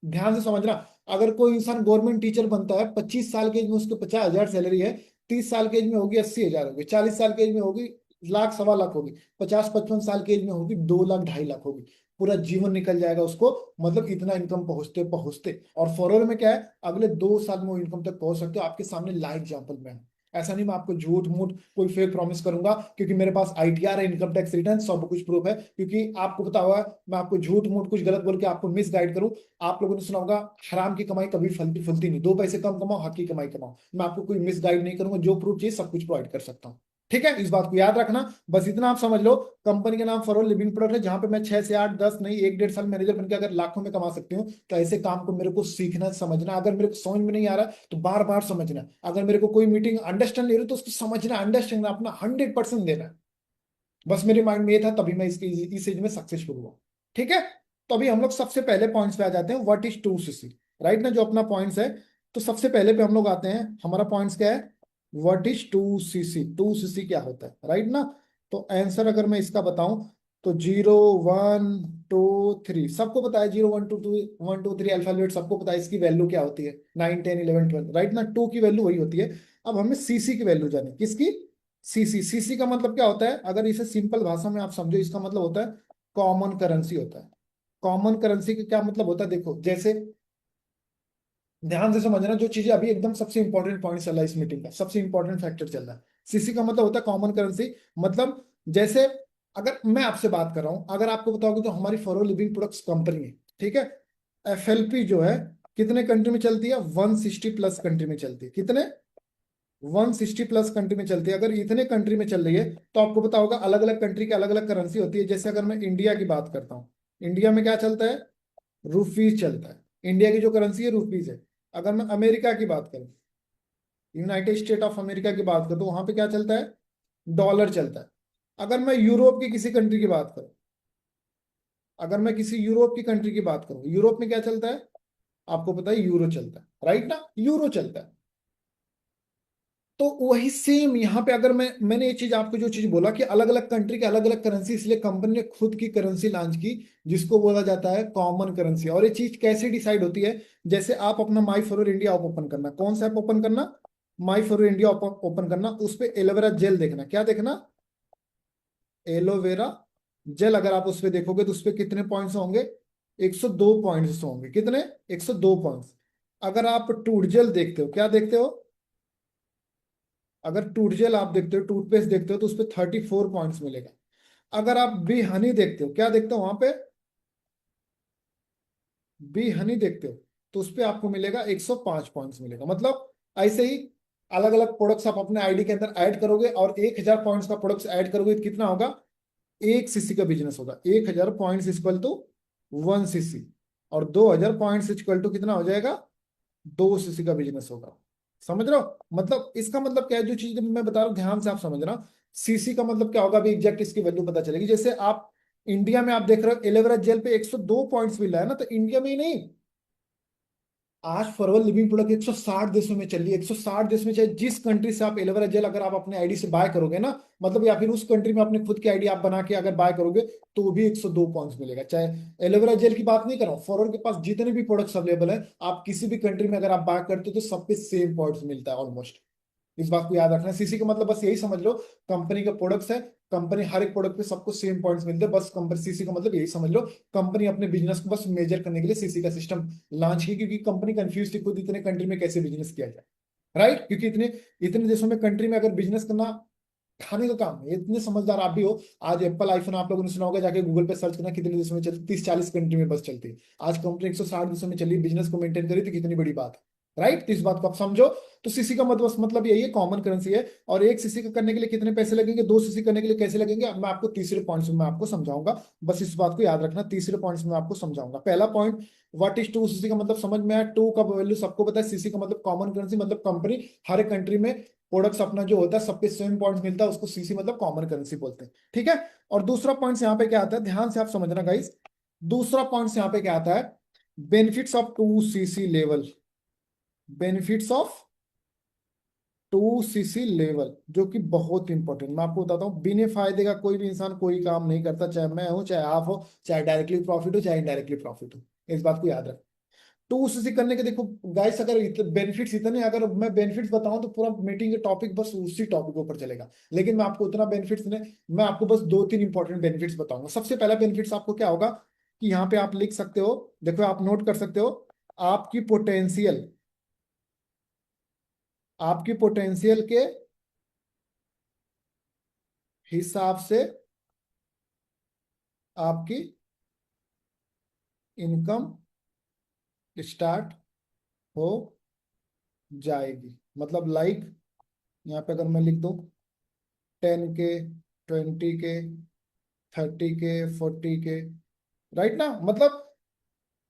ध्यान से समझना, अगर कोई इंसान गवर्नमेंट टीचर बनता है 25 साल के एज में, उसको 50 हजार सैलरी है, 30 साल के एज में होगी 80 हजार होगी, 40 साल के एज में होगी लाख 1.25 लाख होगी, 50-55 साल के एज में होगी 2 लाख 2.5 लाख होगी। पूरा जीवन निकल जाएगा उसको, मतलब इतना इनकम पहुंचते पहुंचते। और फॉरवर्ड में क्या है, अगले 2 साल में वो इनकम तक पहुंच सकते हो। आपके सामने लाइव एग्जाम्पल में है। ऐसा नहीं मैं आपको झूठ मूठ कोई फेक प्रॉमिस करूंगा, क्योंकि मेरे पास आईटीआर है, इनकम टैक्स रिटर्न, सब कुछ प्रूफ है। क्योंकि आपको पता हुआ मैं आपको झूठ मूठ कुछ गलत बोल के आपको मिस गाइड करूं। आप लोगों ने सुना होगा, हराम की कमाई कभी फलती फूलती नहीं, 2 पैसे कम कमाओ, हक की कमाई कमाओ। मैं आपको कोई मिस गाइड नहीं करूंगा, जो प्रूफ चाहिए सब कुछ प्रोवाइड कर सकता हूँ। ठीक है, इस बात को याद रखना। बस इतना आप समझ लो, कंपनी का नाम फॉरवर्ड लिविंग प्रोडक्ट है, जहां पे मैं 6 से 8 10 नहीं 1-1.5 साल मैनेजर बनकर अगर लाखों में कमा सकती हूँ। तो ऐसे काम को मेरे को सीखना समझना, अगर मेरे को समझ में नहीं आ रहा तो बार बार समझना, अगर मेरे को कोई मीटिंग अंडरस्टैंड नहीं रही तो उसको समझना, अंडरस्टैंड अपना 100% देना है। बस मेरे माइंड में ये था, तभी मैं इस एज में सक्सेसफुल हुआ। ठीक है, तो अभी हम लोग सबसे पहले पॉइंट्स पे आ जाते हैं, व्हाट इज 2cc, राइट ना, जो अपना पॉइंट्स है। तो सबसे पहले पे हम लोग आते हैं, हमारा पॉइंट्स क्या है, व्हाट इज 2cc, 2cc क्या होता है, राइट ना। तो आंसर अगर मैं इसका बताऊं, तो 0 1 2 3 सबको पता है, 0 1 2 1 2 3 अल्फाबेट सबको पता है, इसकी वैल्यू क्या होती है, 9 10 11 12, राइट ना। टू की वैल्यू वही होती है। अब हमें सीसी की वैल्यू जानी, किसकी, सीसी। सीसी का मतलब क्या होता है, अगर इसे सिंपल भाषा में आप समझो, इसका मतलब होता है कॉमन करेंसी होता है। कॉमन करेंसी का क्या मतलब होता है, देखो जैसे, ध्यान से समझना, जो चीजें अभी एकदम सबसे इंपॉर्टेंट पॉइंट चल रहा है इस मीटिंग का, सबसे इंपॉर्टेंट फैक्टर चल रहा है। सीसी का मतलब होता है कॉमन करेंसी। मतलब जैसे, अगर मैं आपसे बात कर रहा हूं, अगर आपको बताओगे तो हमारी फॉरवर्ड लिविंग प्रोडक्ट्स कंपनी है, ठीक है, एफएलपी जो है कितने कंट्री में चलती है, 160+ कंट्री में चलती है। कितने, 160+ कंट्री में चलती है। अगर इतने कंट्री में चल रही है, तो आपको पता होगा अलग अलग कंट्री की अलग अलग करेंसी होती है। जैसे अगर मैं इंडिया की बात करता हूँ, इंडिया में क्या चलता है, रुपीज चलता है। इंडिया की जो करेंसी है रुपीज है। अगर मैं अमेरिका की बात करूं, यूनाइटेड स्टेट ऑफ अमेरिका की बात करूं, तो वहां पे क्या चलता है, डॉलर चलता है। अगर मैं यूरोप की किसी कंट्री की बात करूं, अगर मैं किसी यूरोप की कंट्री की बात करूं, यूरोप में क्या चलता है, आपको पता है यूरो चलता है, राइट ना, यूरो चलता है। तो वही सेम यहाँ पे, अगर मैंने ये चीज आपको जो चीज बोला कि अलग अलग कंट्री के अलग अलग करेंसी, इसलिए कंपनी ने खुद की करेंसी लॉन्च की, जिसको बोला जाता है कॉमन करेंसी। और ये चीज कैसे डिसाइड होती है, जैसे आप अपना माई फॉरवर्ड इंडिया ऐप ओपन करना, कौन सा ऐप ओपन करना, माई फॉरवर्ड इंडिया ओपन करना, उस पे एलोवेरा जेल देखना, क्या देखना, एलोवेरा जेल। अगर आप उस पे देखोगे तो उस पे कितने पॉइंट्स होंगे, 102 पॉइंट्स होंगे। कितने, 102 पॉइंट्स। अगर आप टूट जेल देखते हो, क्या देखते हो, अगर टूथ जेल आप देखते हो, टूथपेस्ट देखते हो, तो उस पर 34 पॉइंट्स मिलेगा। अगर आप बी हनी देखते हो, क्या देखते हो वहां पे, बी हनी देखते हो, तो उस पर आपको मिलेगा 105 पॉइंट्स मिलेगा। मतलब ऐसे ही अलग अलग प्रोडक्ट्स आप अपने आईडी के अंदर ऐड करोगे, और 1000 पॉइंट्स का प्रोडक्ट्स ऐड करोगे तो कितना होगा, 1 सीसी का बिजनेस होगा। 1000 पॉइंट्स इक्वल टू 1 सीसी, और 2000 पॉइंट्स इक्वल टू कितना हो जाएगा, 2 सीसी का बिजनेस होगा। समझ रहे हो, मतलब इसका मतलब क्या है, जो चीज मैं बता रहा हूँ ध्यान से आप समझना। सीसी का मतलब क्या होगा, अभी एग्जैक्ट इसकी वैल्यू पता चलेगी। जैसे आप इंडिया में आप देख रहे हो एलोवेरा जेल पे 102 पॉइंट्स मिल रहा है ना, तो इंडिया में ही नहीं, आज फॉरवर्ड लिविंग प्रोडक्ट 160 देशों में चल रही है। 160 देश में, चाहे जिस कंट्री से आप एलोवेरा जेल अगर आप अपने आईडी से बाय करोगे ना, मतलब या फिर उस कंट्री में अपने खुद की आईडी आप बना के अगर बाय करोगे, तो भी 102 पॉइंट्स मिलेगा। चाहे एलोवेरा जेल की बात नहीं कर रहा हूँ, फॉरवर्ड के पास जितने भी प्रोडक्ट्स अवेलेबल है, आप किसी भी कंट्री में अगर आप बाय करते हो तो सब पे सेम पॉइंट्स मिलता है ऑलमोस्ट। इस बात को याद रखना। सीसी का मतलब बस यही समझ लो, कंपनी का प्रोडक्ट्स है, कंपनी हर एक प्रोडक्ट पे सबको सेम पॉइंट्स मिलते हैं, बस कंपनी, सीसी का मतलब यही समझ लो, कंपनी अपने बिजनेस को बस मेजर करने के लिए सीसी का सिस्टम लॉन्च की, क्योंकि कंपनी कंफ्यूज थी खुद इतने कंट्री में कैसे बिजनेस किया जाए, राइट। क्योंकि इतने इतने देशों में कंट्री में अगर बिजनेस करना खाने का काम है, इतने समझदार आप भी हो। आज एप्पल आईफोन आप लोगों ने सुना होगा, जाके गूगल पे सर्च करना कितने देशों में चलती, 30-40 कंट्री में बस चलती है। आज कंपनी 160 देशों में चली, बिजनेस को मेंटेन करी, तो कितनी बड़ी बात है, राइट। तो इस बात को आप समझो। तो सीसी का मतलब यही है, कॉमन करेंसी है। और 1 सीसी का करने के लिए कितने पैसे लगेंगे, 2 सीसी करने के लिए कैसे लगेंगे, अब मैं आपको तीसरे पॉइंट्स में मैं आपको समझाऊंगा। बस इस बात को याद रखना, तीसरे पॉइंट्स में आपको समझाऊंगा। पहला पॉइंट, व्हाट इज 2 सीसी का मतलब समझ में आया। टू का वैल्यू सबको पता है, सीसी का मतलब कॉमन करेंसी, मतलब कंपनी हर एक कंट्री में प्रोडक्ट्स अपना जो होता है सब पे सेम पॉइंट्स मिलता है, उसको सीसी मतलब कॉमन करेंसी बोलते हैं, ठीक है। और दूसरा पॉइंट यहाँ पे क्या आता है, ध्यान से आप समझना गाइस, दूसरा पॉइंट यहाँ पे क्या आता है, benefits of 2cc level, benefits of 2cc level, जो कि बहुत इंपॉर्टेंट। मैं आपको बताता हूँ, बिना फायदे का कोई भी इंसान कोई काम नहीं करता, चाहे मैं हूं, चाहे आप हो, चाहे डायरेक्टली प्रॉफिट हो, चाहे इनडायरेक्टली प्रॉफिट हो। इस बात को याद रख। 2cc करने के देखो गाइस, अगर बेनिफिट्स इतने, अगर मैं बेनिफिट्स बताऊं तो पूरा मीटिंग का टॉपिक बस उसी टॉपिक के ऊपर चलेगा, लेकिन मैं आपको उतना बेनिफिट्स नहीं, मैं आपको बस दो तीन इंपॉर्टेंट बेनिफिट्स बताऊंगा। सबसे पहला बेनिफिट्स आपको क्या होगा कि यहाँ पे आप लिख सकते हो, देखो आप नोट कर सकते हो, आपकी पोटेंशियल, आपकी पोटेंशियल के हिसाब से आपकी इनकम स्टार्ट हो जाएगी। मतलब लाइक यहाँ पे अगर मैं लिख दूं 10K, 20K, 30K, 40K, right ना। मतलब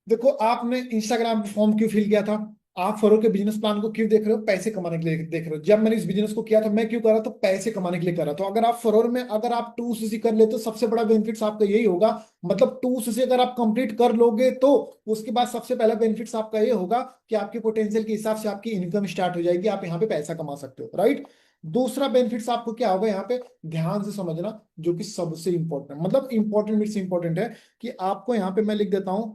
देखो, आपने इंस्टाग्राम पे फॉर्म क्यों फिल किया था, आप फरों के बिजनेस प्लान को क्यों देख रहे हो, पैसे कमाने के लिए देख रहे हो। जब मैंने इस बिजनेस को किया था, मैं क्यों कर रहा था, पैसे कमाने के लिए कर रहा था। तो अगर आप फरोर में अगर आप 2cc कर लेते तो सबसे बड़ा बेनिफिट्स आपका यही होगा। मतलब 2cc अगर आप कंप्लीट कर लोगे तो उसके बाद सबसे पहला बेनिफिट्स आपका ये होगा कि आपके पोटेंशियल के हिसाब से आपकी इनकम स्टार्ट हो जाएगी, आप यहाँ पे पैसा कमा सकते हो, राइट। दूसरा बेनिफिट्स आपको क्या होगा यहाँ पे, ध्यान से समझना, जो कि सबसे इंपॉर्टेंट, मतलब इंपॉर्टेंट मीन्स इंपॉर्टेंट है, कि आपको यहाँ पे मैं लिख देता हूं,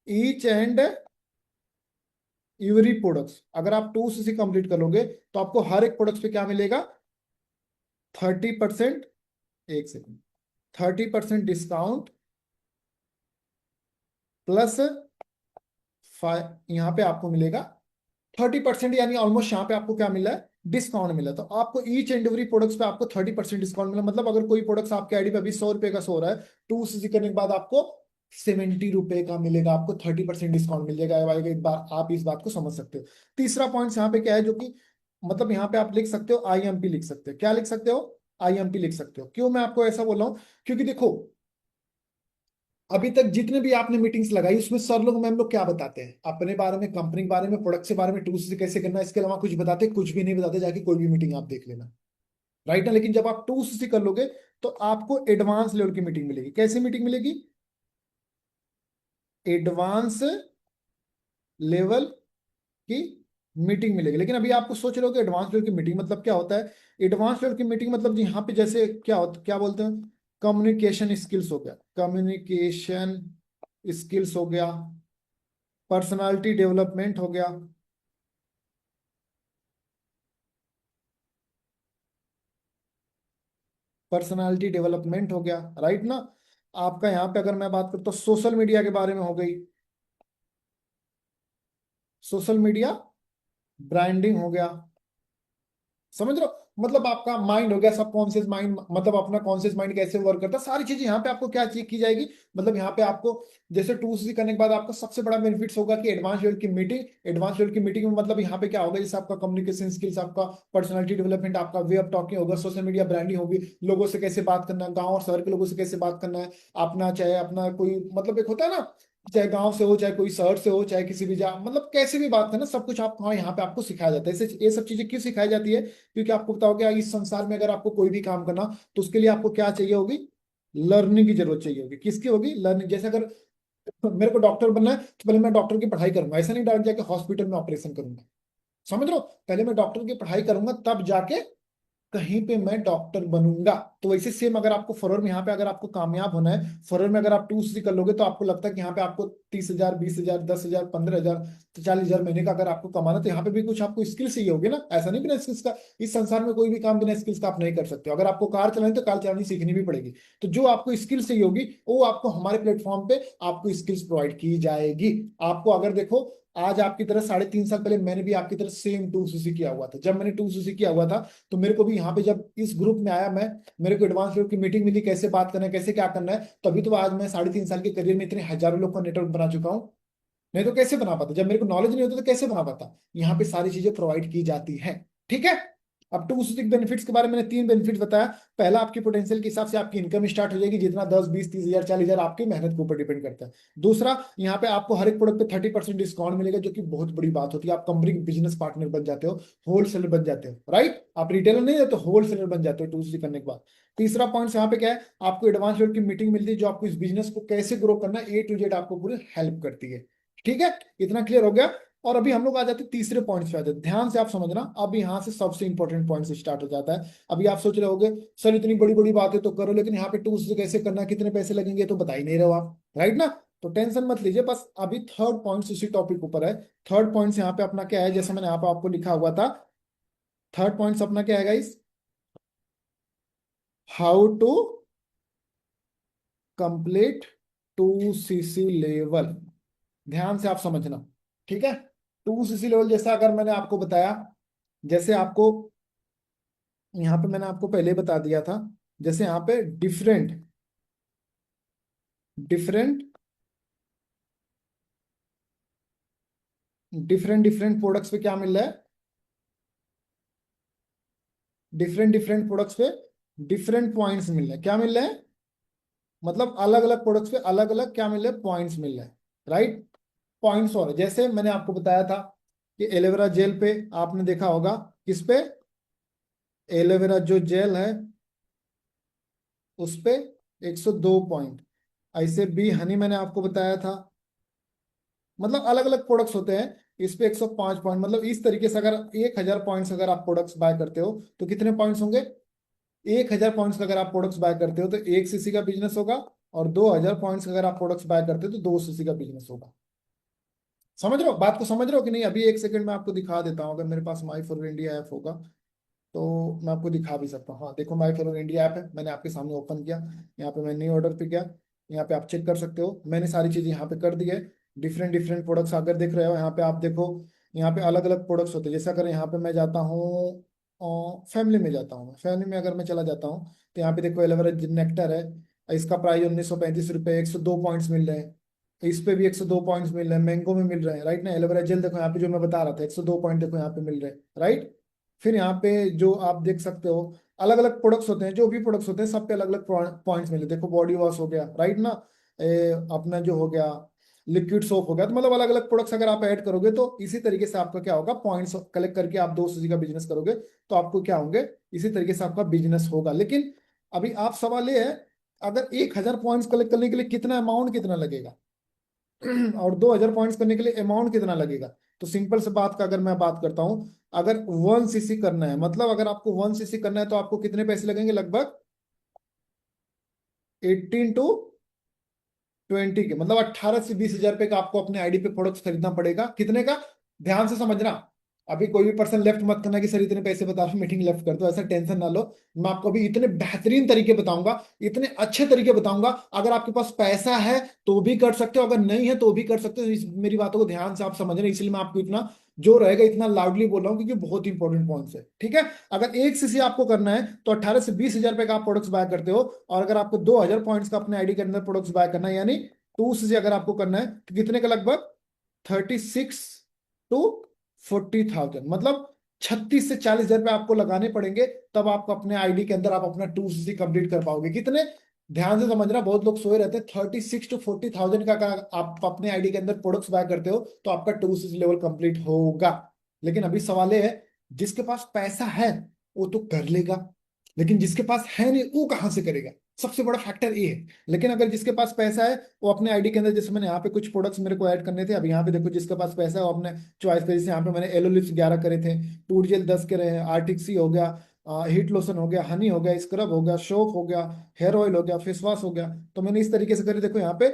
ईच एंड एवरी प्रोडक्ट्स, अगर आप 2cc कंप्लीट कर लोगे तो आपको हर एक प्रोडक्ट पे क्या मिलेगा, 30%, एक सेकंड, 30% डिस्काउंट प्लस यहाँ पे आपको मिलेगा 30%, यानी ऑलमोस्ट यहाँ पे आपको क्या मिला है, डिस्काउंट मिला। तो आपको ईच एंड एवरी प्रोडक्ट्स पे आपको 30% डिस्काउंट मिला। मतलब अगर कोई प्रोडक्ट्स आपके आईडी पे अभी 100 रुपए का सो रहा है, 2cc करने के बाद आपको 70 रुपए का मिलेगा, आपको 30% डिस्काउंट मिल जाएगा भाई। एक बार आप इस बात को समझ सकते हो। तीसरा पॉइंट यहाँ पे क्या है, जो कि मतलब यहाँ पे आप लिख सकते हो आईएमपी लिख सकते हो, क्या लिख सकते हो, आईएमपी लिख सकते हो। क्यों मैं आपको ऐसा बोल रहा हूँ, क्योंकि देखो अभी तक जितने भी आपने मीटिंग्स लगाई उसमें सर लोग मैम लोग क्या बताते हैं, अपने बारे में, कंपनी के बारे में, प्रोडक्ट के बारे में, टूल्स से कैसे करना है, इसके अलावा कुछ बताते, कुछ भी नहीं बताते। जाके कोई भी मीटिंग आप देख लेना, राइट ना। लेकिन जब आप टूल्स से कर लोगे तो आपको एडवांस लेवल की मीटिंग मिलेगी। कैसी मीटिंग मिलेगी, एडवांस लेवल की मीटिंग मिलेगी। लेकिन अभी आपको सोच रहे हो कि एडवांस लेवल की मीटिंग मतलब क्या होता है। एडवांस लेवल की मीटिंग मतलब यहाँ पे जैसे क्या होता, क्या बोलते हैं, कम्युनिकेशन स्किल्स हो गया, कम्युनिकेशन स्किल्स हो गया, पर्सनालिटी डेवलपमेंट हो गया, पर्सनालिटी डेवलपमेंट हो गया, राइट ना। आपका यहाँ पे अगर मैं बात करूँ तो सोशल मीडिया के बारे में हो गई, सोशल मीडिया ब्रांडिंग हो गया, समझ रहे हो। मतलब आपका माइंड हो गया, सब कॉन्शियस माइंड, मतलब अपना कॉन्शियस माइंड कैसे वर्क करता है, सारी चीजें यहाँ पे आपको क्या चीज की जाएगी। मतलब यहाँ पे आपको जैसे 2cc करने के बाद आपका सबसे बड़ा बेनिफिट्स होगा कि एडवांस लेवल की मीटिंग, एडवांस लेवल की मीटिंग में मतलब यहाँ पे क्या होगा, जैसे आपका कम्युनिकेशन स्किल्स, आपका पर्सनालिटी डेवलपमेंट, आपका वे ऑफ टॉकिंग होगा, सोशल मीडिया ब्रांडिंग होगी, लोगों से कैसे बात करना है, गाँव और शहर के लोगों से कैसे बात करना है, अपना चाहे अपना कोई मतलब एक होता है ना, चाहे गांव से हो, चाहे कोई शहर से हो, चाहे किसी भी जा मतलब कैसे भी बात करना, सब कुछ आप हाँ यहाँ पे आपको सिखाया जाता है। ऐसे ये सब चीजें क्यों सिखाई जाती है, क्योंकि आपको बताओ कि इस संसार में अगर आपको कोई भी काम करना तो उसके लिए आपको क्या चाहिए होगी, लर्निंग की जरूरत चाहिए होगी। किसकी होगी, लर्निंग। जैसे अगर मेरे को डॉक्टर बनना है तो पहले मैं डॉक्टर की पढ़ाई करूंगा, ऐसा नहीं डायरेक्ट जाके हॉस्पिटल में ऑपरेशन करूंगा, समझ रहे हो। पहले मैं डॉक्टर की पढ़ाई करूंगा तब जाके कहीं पे मैं डॉक्टर बनूंगा। तो वैसे सेम अगर आपको फरवर में यहाँ पे अगर आपको कामयाब होना है, फरवर में अगर आप 2cc कर लोगे तो आपको लगता है कि यहाँ पे आपको 30,000, 20,000, 10,000, 15,000, 40,000 महीने का अगर आपको कमाना, तो यहाँ पे भी कुछ आपको स्किल चाहिए होगी ना। ऐसा नहीं बिना स्किल्स का, इस संसार में कोई भी काम बिना स्किल्स का आप नहीं कर सकते हो। अगर आपको कार चलानी तो कार चलानी सीखनी भी पड़ेगी। तो जो आपको स्किल्स चाहिए होगी वो आपको हमारे प्लेटफॉर्म पे आपको स्किल्स प्रोवाइड की जाएगी। आपको अगर देखो, आज आपकी तरह 3.5 साल पहले मैंने भी आपकी तरह सेम 2cc किया हुआ था। जब मैंने 2cc किया हुआ था तो मेरे को भी यहाँ पे जब इस ग्रुप में आया मैं, मेरे को एडवांस लेवल की मीटिंग मिली, कैसे बात करना है, कैसे क्या करना है, तभी तो आज मैं 3.5 साल के करियर में इतने हजारों लोग का नेटवर्क बना चुका हूँ। नहीं तो कैसे बना पाता, जब मेरे को नॉलेज नहीं होता तो कैसे बना पाता। यहाँ पे सारी चीजें प्रोवाइड की जाती हैं, ठीक है। अब टू स्टिक बेनिफिट्स के बारे में मैंने 3 बेनिफिट बताया। पहला, आपकी पोटेंशियल के हिसाब से आपकी इनकम स्टार्ट हो जाएगी, जितना 10, 20, 30 हजार, 40 हजार आपकी मेहनत के ऊपर डिपेंड करता है। दूसरा, यहाँ पे आपको हर एक प्रोडक्ट पे 30% डिस्काउंट मिलेगा, जो कि बहुत बड़ी बात होती है। आप कंपनी के बिजनेस पार्टनर बन जाते हो, होलसेलर बन जाते हो, राइट। आप रिटेलर नहीं रहते, होलसेलर बन जाते हो टू स्टिक करने के बाद। तीसरा पॉइंट यहाँ पे क्या है, आपको एडवांस लेवल की मीटिंग मिलती है, जो आपको इस बिजनेस को कैसे ग्रो करना है A to Z आपको पूरी हेल्प करती है। ठीक है, इतना क्लियर हो गया। और अभी हम लोग आ जाते हैं तीसरे पॉइंट पे आ जाते हैं। ध्यान से आप समझना, अब यहाँ से सबसे इंपॉर्टेंट पॉइंट से स्टार्ट हो जाता है। अभी आप सोच रहे होगे सर इतनी बड़ी बड़ी बातें तो करो, लेकिन यहाँ पे टूल्स से कैसे करना है, कितने पैसे लगेंगे, तो बता ही नहीं रहे हो आप, राइट ना। तो टेंशन मत लीजिए, बस अभी थर्ड पॉइंट इसी टॉपिक ऊपर है। थर्ड पॉइंट यहाँ पे अपना क्या है, जैसे मैंने यहाँ पे आपको लिखा हुआ था, थर्ड पॉइंट अपना क्या है guys, how to complete 2cc level. ध्यान से आप समझना, ठीक है। 2cc लेवल जैसा अगर मैंने आपको बताया, जैसे आपको यहाँ पे मैंने आपको पहले बता दिया था, जैसे यहाँ पे different different different different products पे क्या मिल रहा है, डिफरेंट डिफरेंट प्रोडक्ट्स पे डिफरेंट पॉइंट्स मिल रहे हैं। क्या मिल रहे हैं, मतलब अलग अलग प्रोडक्ट्स पे अलग अलग क्या मिल रहे हैं, पॉइंट्स मिल रहे हैं, राइट। पॉइंट्स और जैसे मैंने आपको बताया था कि एलोवेरा जेल पे आपने देखा होगा, किस पे, एलोवेरा जो जेल है उस पे 102 पॉइंट। ऐसे बी हनी मैंने आपको बताया था, मतलब अलग अलग प्रोडक्ट्स होते हैं, इस पे 105 पॉइंट। मतलब इस तरीके से अगर 1000 पॉइंट्स अगर आप प्रोडक्ट्स बाय करते हो तो कितने पॉइंट्स होंगे, 1000 पॉइंट्स का अगर आप प्रोडक्ट्स बाय करते हो तो 1 cc का बिजनेस होगा, और 2000 पॉइंट्स अगर आप प्रोडक्ट्स बाय करते हो तो 2 cc का बिजनेस होगा। समझ रहे हो बात को, समझ रहे हो कि नहीं। अभी एक सेकंड में आपको दिखा देता हूँ, अगर मेरे पास माई फॉर इंडिया ऐप होगा तो मैं आपको दिखा भी सकता हूँ। हाँ देखो, माई फॉर इंडिया ऐप है, मैंने आपके सामने ओपन किया। यहाँ पे मैं न्यू ऑर्डर पे गया, यहाँ पे आप चेक कर सकते हो, मैंने सारी चीजें यहाँ पे कर दी है। डिफरेंट डिफरेंट प्रोडक्ट्स अगर देख रहे हो यहाँ पे, आप देखो यहाँ पे अलग अलग प्रोडक्ट्स होते हैं। जैसे अगर यहाँ पे मैं जाता हूँ फैमिली में जाता हूँ, फैमिली में अगर मैं चला जाता हूँ तो यहाँ पे देखो एलोवेरा नेक्टर है, इसका प्राइस 1935 रुपये, 102 पॉइंट्स मिल रहे हैं। इस पे भी 102 पॉइंट्स मिल रहे हैं, मैंगो में मिल रहे हैं, राइट ना। एलोवेरा जेल देखो यहाँ पे जो मैं बता रहा था, 102 पॉइंट देखो यहाँ पे मिल रहे हैं, राइट। फिर यहाँ पे जो आप देख सकते हो, अलग अलग प्रोडक्ट्स होते हैं, जो भी प्रोडक्ट्स होते हैं सब पे अलग अलग पॉइंट्स मिले। देखो बॉडी वॉश हो गया, राइट ना, अपना जो हो गया लिक्विड सोप हो गया, तो मतलब अलग अलग प्रोडक्ट्स अगर आप ऐड करोगे तो इसी तरीके से आपका क्या होगा, पॉइंट्स कलेक्ट करके आप 2 cc का बिजनेस करोगे तो आपको क्या होंगे, इसी तरीके से आपका बिजनेस होगा। लेकिन अभी आप सवाल ये है, अगर 1000 पॉइंट्स कलेक्ट करने के लिए कितना अमाउंट कितना लगेगा और 2000 पॉइंट्स करने के लिए अमाउंट कितना लगेगा। तो सिंपल से बात का अगर मैं बात करता हूं, अगर 1 cc करना है, मतलब अगर आपको 1 cc करना है तो आपको कितने पैसे लगेंगे, लगभग 18 to 20 के, मतलब 18 से 20 हजार रुपए का आपको अपने आईडी पे प्रोडक्ट्स खरीदना पड़ेगा। कितने का, ध्यान से समझना। अभी कोई भी पर्सन लेफ्ट मत करना कि सर इतने पैसे बता रहा हूं मीटिंग लेफ्ट कर दो, ऐसा टेंशन ना लो। मैं आपको अभी इतने बेहतरीन तरीके बताऊंगा, इतने अच्छे तरीके बताऊंगा, अगर आपके पास पैसा है तो भी कर सकते हो, अगर नहीं है तो भी कर सकते हो। मेरी बातों को ध्यान से आप समझ रहे हैं, इसलिए मैं आपको इतना जो रहेगा इतना लाउडली बोल रहा हूँ, क्योंकि बहुत इंपॉर्टेंट पॉइंट्स है, ठीक है। अगर 1 cc आपको करना है तो 18 से 20 हजार रुपए का आप प्रोडक्ट्स बाय करते हो, और अगर आपको 2000 पॉइंट्स का अपने आईडी के अंदर प्रोडक्ट्स बाय करना है, यानी 2 cc अगर आपको करना है तो कितने का, लगभग 36 to 40 थाउजेंड, मतलब 36 से 40 हजार रुपए आपको लगाने पड़ेंगे, तब आपको अपने आईडी के अंदर आप अपना 2 cc कंप्लीट कर पाओगे। कितने, ध्यान से समझना, बहुत लोग सोए रहते हैं। 36 to 40 थाउजेंड का अगर आप अपने आईडी के अंदर प्रोडक्ट्स बाय करते हो तो आपका 2 cc लेवल कंप्लीट होगा। लेकिन अभी सवाल ये है, जिसके पास पैसा है वो तो कर लेगा, लेकिन जिसके पास है नहीं वो कहां से करेगा, सबसे बड़ा फैक्टर ये है। लेकिन अगर जिसके पास पैसा है वो अपने आईडी के अंदर, जैसे मैंने यहाँ पे कुछ प्रोडक्ट्स मेरे को ऐड करने थे, अब यहाँ पे देखो जिसके पास पैसा है वो अपने चॉइस पे, जैसे यहाँ पे मैंने एलो लिप्स 11 करे थे, टूट जेल 10 के रहे हैं, आर्टिक सी हो गया, हीट लोशन हो गया, हनी हो गया, स्क्रब हो गया, शोप हो गया, हेयर ऑयल हो गया, फेस वॉश हो गया। तो मैंने इस तरीके से करे। देखो यहाँ पे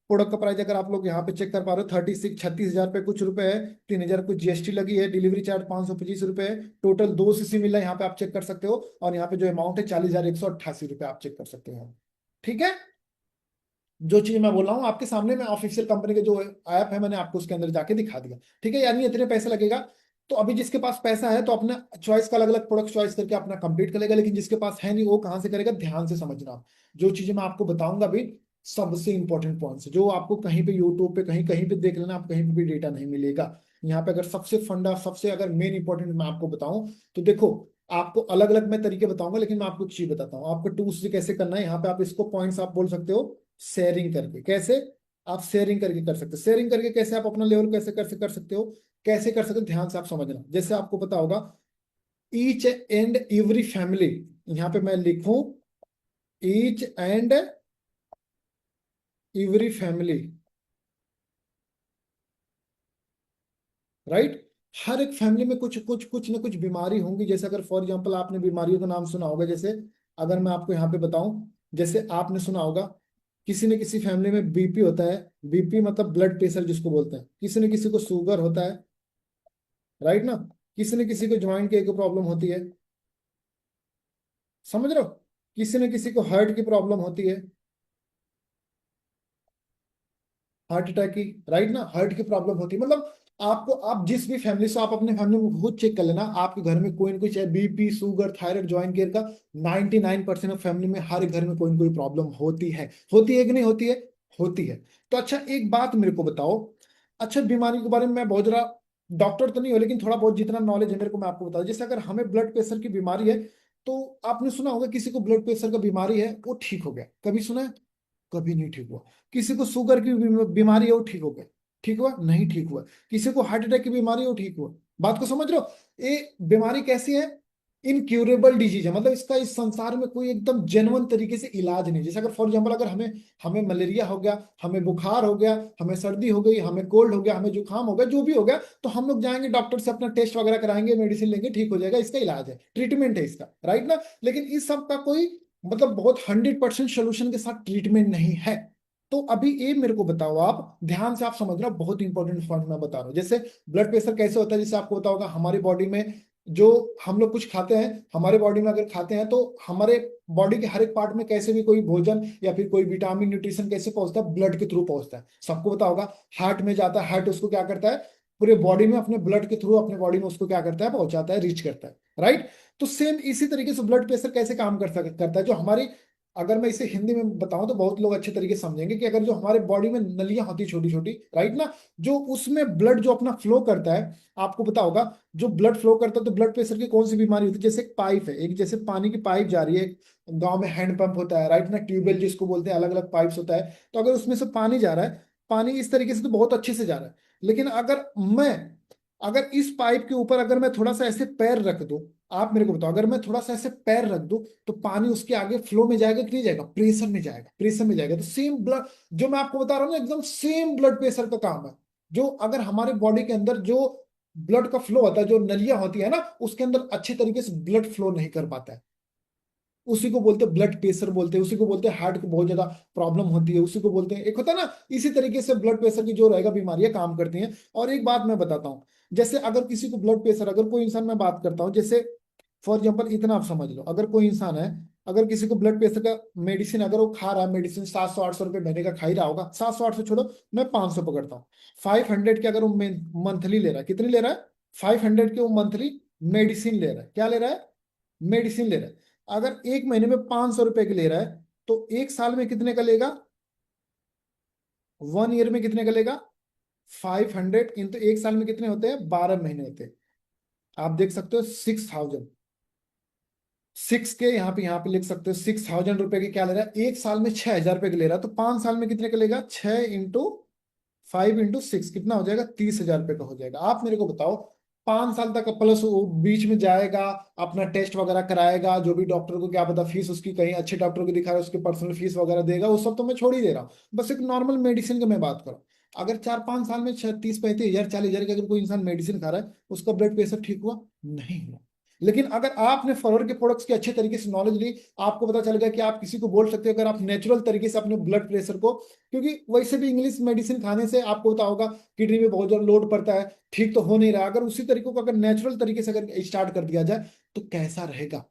प्रोडक्ट का प्राइस अगर आप लोग यहाँ पे चेक कर पा रहे हो, 36 हजार पे कुछ रुपए है, 3000 कुछ जीएसटी लगी है, डिलीवरी चार्ज 525 रुपए है, टोटल 2 cc मिला है, यहाँ पे आप चेक कर सकते हो। और यहाँ पे जो अमाउंट है 40,188 रुपए आप चेक कर सकते हो, ठीक है। जो चीज मैं बोल रहा हूँ आपके सामने, मैं ऑफिशियल कंपनी के जो ऐप है मैंने आपको उसके अंदर जाके दिखा दिया, ठीक है। यानी इतने पैसे लगेगा। तो अभी जिसके पास पैसा है तो अपना चॉइस का अलग अलग प्रोडक्ट चॉइस करके अपना कंप्लीट करेगा, लेकिन जिसके पास है नहीं वो कहाँ से करेगा, ध्यान से समझना आप। जो चीजें मैं आपको बताऊंगा अभी, सबसे इंपॉर्टेंट पॉइंट्स जो आपको कहीं पे यूट्यूब पे कहीं कहीं पे देख लेना, आप कहीं पे भी डेटा नहीं मिलेगा। यहाँ पे अगर सबसे फंडा, सबसे अगर मेन इंपॉर्टेंट मैं आपको बताऊं तो देखो, आपको अलग अलग मैं तरीके बताऊंगा, लेकिन मैं आपको एक चीज बताता हूँ आपको टूल्स से कैसे करना है। यहाँ पे आप इसको पॉइंट्स आप बोल सकते हो शेयरिंग करके। कैसे आप शेयरिंग करके कर सकते हो, शेयरिंग करके कैसे आप अपना लेवल कैसे कर सकते हो, कैसे कर सकते हो, ध्यान से आप समझना। जैसे आपको पता होगा ईच एंड एवरी फैमिली, यहाँ पे मैं लिखूं each and every family, right. हर एक फैमिली में कुछ ना कुछ बीमारी होंगी। जैसे अगर फॉर एग्जांपल आपने बीमारियों का नाम सुना होगा, जैसे अगर मैं आपको यहाँ पे बताऊं, जैसे आपने सुना होगा किसी न किसी फैमिली में बीपी होता है। बीपी मतलब ब्लड प्रेशर जिसको बोलते हैं। किसी न किसी को शुगर होता है, राइट ना। किसी न किसी को ज्वाइंट की एक प्रॉब्लम होती है, समझ रहे हो। किसी न किसी को हार्ट की प्रॉब्लम होती है, हार्ट अटैक की, राइट ना, हार्ट की प्रॉब्लम होती है। मतलब आपको, आप जिस भी फैमिली से, आप अपने फैमिली में खुद चेक कर लेना, आपके घर में कोई ना कोई, चाहे BP sugar thyroid joint care का 99% ऑफ फैमिली में, हर घर में कोई ना कोई प्रॉब्लम होती है कि नहीं होती है, होती है। तो अच्छा एक बात मेरे को बताओ, अच्छा बीमारी के बारे में मैं बहुत जरा डॉक्टर तो नहीं हो, लेकिन थोड़ा बहुत जितना नॉलेज है मेरे को मैं आपको बताऊं। जैसे अगर हमें ब्लड प्रेशर की बीमारी है, तो आपने सुना होगा किसी को ब्लड प्रेशर का बीमारी है वो ठीक हो गया, कभी सुना है? कभी नहीं ठीक हुआ। किसी को शुगर की बीमारी है वो ठीक हो गया, ठीक हुआ नहीं, ठीक हुआ। किसी को हार्ट अटैक की बीमारी है वो ठीक हुआ। बात को समझ रहे हो। ये बीमारी कैसी है? इनक्यूरेबल डिजीज है, मतलब इसका इस संसार में कोई एकदम जेन्युइन तरीके से इलाज नहीं। जैसे अगर फॉर एग्जांपल अगर हमें हमें मलेरिया हो गया, हमें बुखार हो गया, हमें सर्दी हो गई, हमें कोल्ड हो गया, हमें जुकाम हो गया, जो भी हो गया, तो हम लोग जाएंगे डॉक्टर से, अपना टेस्ट वगैरह कराएंगे, मेडिसिन लेंगे, ठीक हो जाएगा, इसका इलाज है, ट्रीटमेंट है इसका, राइट ना। लेकिन इस सब का कोई मतलब बहुत 100% सोल्यूशन के साथ ट्रीटमेंट नहीं है। तो अभी ये मेरे को बताओ, आप ध्यान से आप समझना, बहुत इंपॉर्टेंट पॉइंट मैं बता रहा हूँ। जैसे ब्लड प्रेशर कैसे होता है, जैसे आपको पता होगा हमारी बॉडी में जो हम लोग कुछ खाते हैं, हमारे बॉडी में अगर खाते हैं, तो हमारे बॉडी के हर एक पार्ट में कैसे भी कोई भोजन या फिर कोई विटामिन न्यूट्रिशन कैसे पहुंचता है, ब्लड के थ्रू पहुंचता है। सबको पता होगा हार्ट में जाता है, हार्ट उसको क्या करता है, पूरे बॉडी में अपने ब्लड के थ्रू अपने बॉडी में उसको क्या करता है, पहुंचाता है, रीच करता है, राइट। तो सेम इसी तरीके से ब्लड प्रेशर कैसे काम करता है, जो हमारी, अगर मैं इसे हिंदी में बताऊं तो बहुत लोग अच्छे तरीके से समझेंगे कि अगर जो हमारे बॉडी में नलियां होती छोटी छोटी, राइट ना, जो उसमें ब्लड जो अपना फ्लो करता है, आपको पता होगा जो ब्लड फ्लो करता है, तो ब्लड प्रेशर की कौन सी बीमारी होती है, जैसे एक पाइप है, एक जैसे पानी की पाइप जा रही है, एक गांव में हैंड पंप होता है, राइट ना, ट्यूबवेल जिसको बोलते हैं, अलग अलग पाइप्स होता है। तो अगर उसमें से पानी जा रहा है, पानी इस तरीके से तो बहुत अच्छे से जा रहा है, लेकिन मैं अगर इस पाइप के ऊपर अगर मैं थोड़ा सा ऐसे पैर रख दूं, आप मेरे को बताओ, अगर मैं थोड़ा सा ऐसे पैर रख दूं, तो पानी उसके आगे फ्लो में जाएगा कि नहीं जाएगा, प्रेशर में जाएगा, प्रेशर में जाएगा। तो सेम ब्लड, जो मैं आपको बता रहा हूँ ना, एकदम सेम ब्लड प्रेशर का काम है। जो अगर हमारे बॉडी के अंदर जो ब्लड का फ्लो होता है, जो नलियां होती है ना, उसके अंदर अच्छे तरीके से ब्लड फ्लो नहीं कर पाता है, उसी को बोलते हैं ब्लड प्रेशर बोलते हैं, उसी को बोलते हैं हार्ट को बहुत ज्यादा प्रॉब्लम होती है, उसी को बोलते हैं, एक होता है ना। इसी तरीके से ब्लड प्रेशर की जो रहेगा बीमारियां काम करती हैं। और एक बात मैं बताता हूँ, जैसे अगर किसी को ब्लड प्रेशर, अगर कोई इंसान, मैं बात करता हूँ, जैसे फॉर एग्जाम्पल इतना आप समझ लो, अगर कोई इंसान है, अगर किसी को ब्लड प्रेशर का मेडिसिन अगर वो खा रहा है, मेडिसिन 700-800 रुपये महीने का खा ही रहा होगा, 700-800 छोड़ो, मैं 500 पकड़ता हूँ, 500 के अगर वो मंथली ले रहा है, कितनी ले रहा है, 500 के वो मंथली मेडिसिन ले रहा है, क्या ले रहा है, मेडिसिन ले रहा है। अगर एक महीने में 500 रुपए की ले रहा है, तो एक साल में कितने का लेगा, 1 ईयर में कितने का लेगा, 500 इंटू एक साल में कितने होते हैं, 12 महीने होते हैं। आप देख सकते हो 6000, सिक्स के यहाँ पे लिख सकते हो, 6000 रुपए के क्या ले रहा है, एक साल में 6000 रुपए के ले रहा है, तो 5 साल में कितने का लेगा, 6 इंटू 5 इंटू 6 कितना हो जाएगा, 30,000 रुपए का हो जाएगा। आप मेरे को बताओ, 5 साल तक प्लस वो बीच में जाएगा, अपना टेस्ट वगैरह कराएगा, जो भी डॉक्टर को क्या पता फीस उसकी, कहीं अच्छे डॉक्टर को दिखा रहा है उसकी पर्सनल फीस वगैरह देगा, वो सब तो मैं छोड़ ही दे रहा हूँ, बस एक नॉर्मल मेडिसिन की मैं बात करूँ। अगर 4-5 साल में 30-35 हजार 40 हजार के अगर कोई इंसान मेडिसिन खा रहा है, उसका ब्लड प्रेशर ठीक हुआ, नहीं हुआ। लेकिन अगर आपने फॉरवर्ड के प्रोडक्ट्स की अच्छे तरीके से नॉलेज ली, आपको पता चल गया कि आप किसी को बोल सकते हो, अगर आप नेचुरल तरीके से अपने ब्लड प्रेशर को, क्योंकि वैसे भी इंग्लिश मेडिसिन खाने से आपको पता होगा किडनी में बहुत ज्यादा लोड पड़ता है, ठीक तो हो नहीं रहा। अगर उसी तरीकों को अगर नेचुरल तरीके से अगर स्टार्ट कर दिया जाए, तो कैसा रहेगा।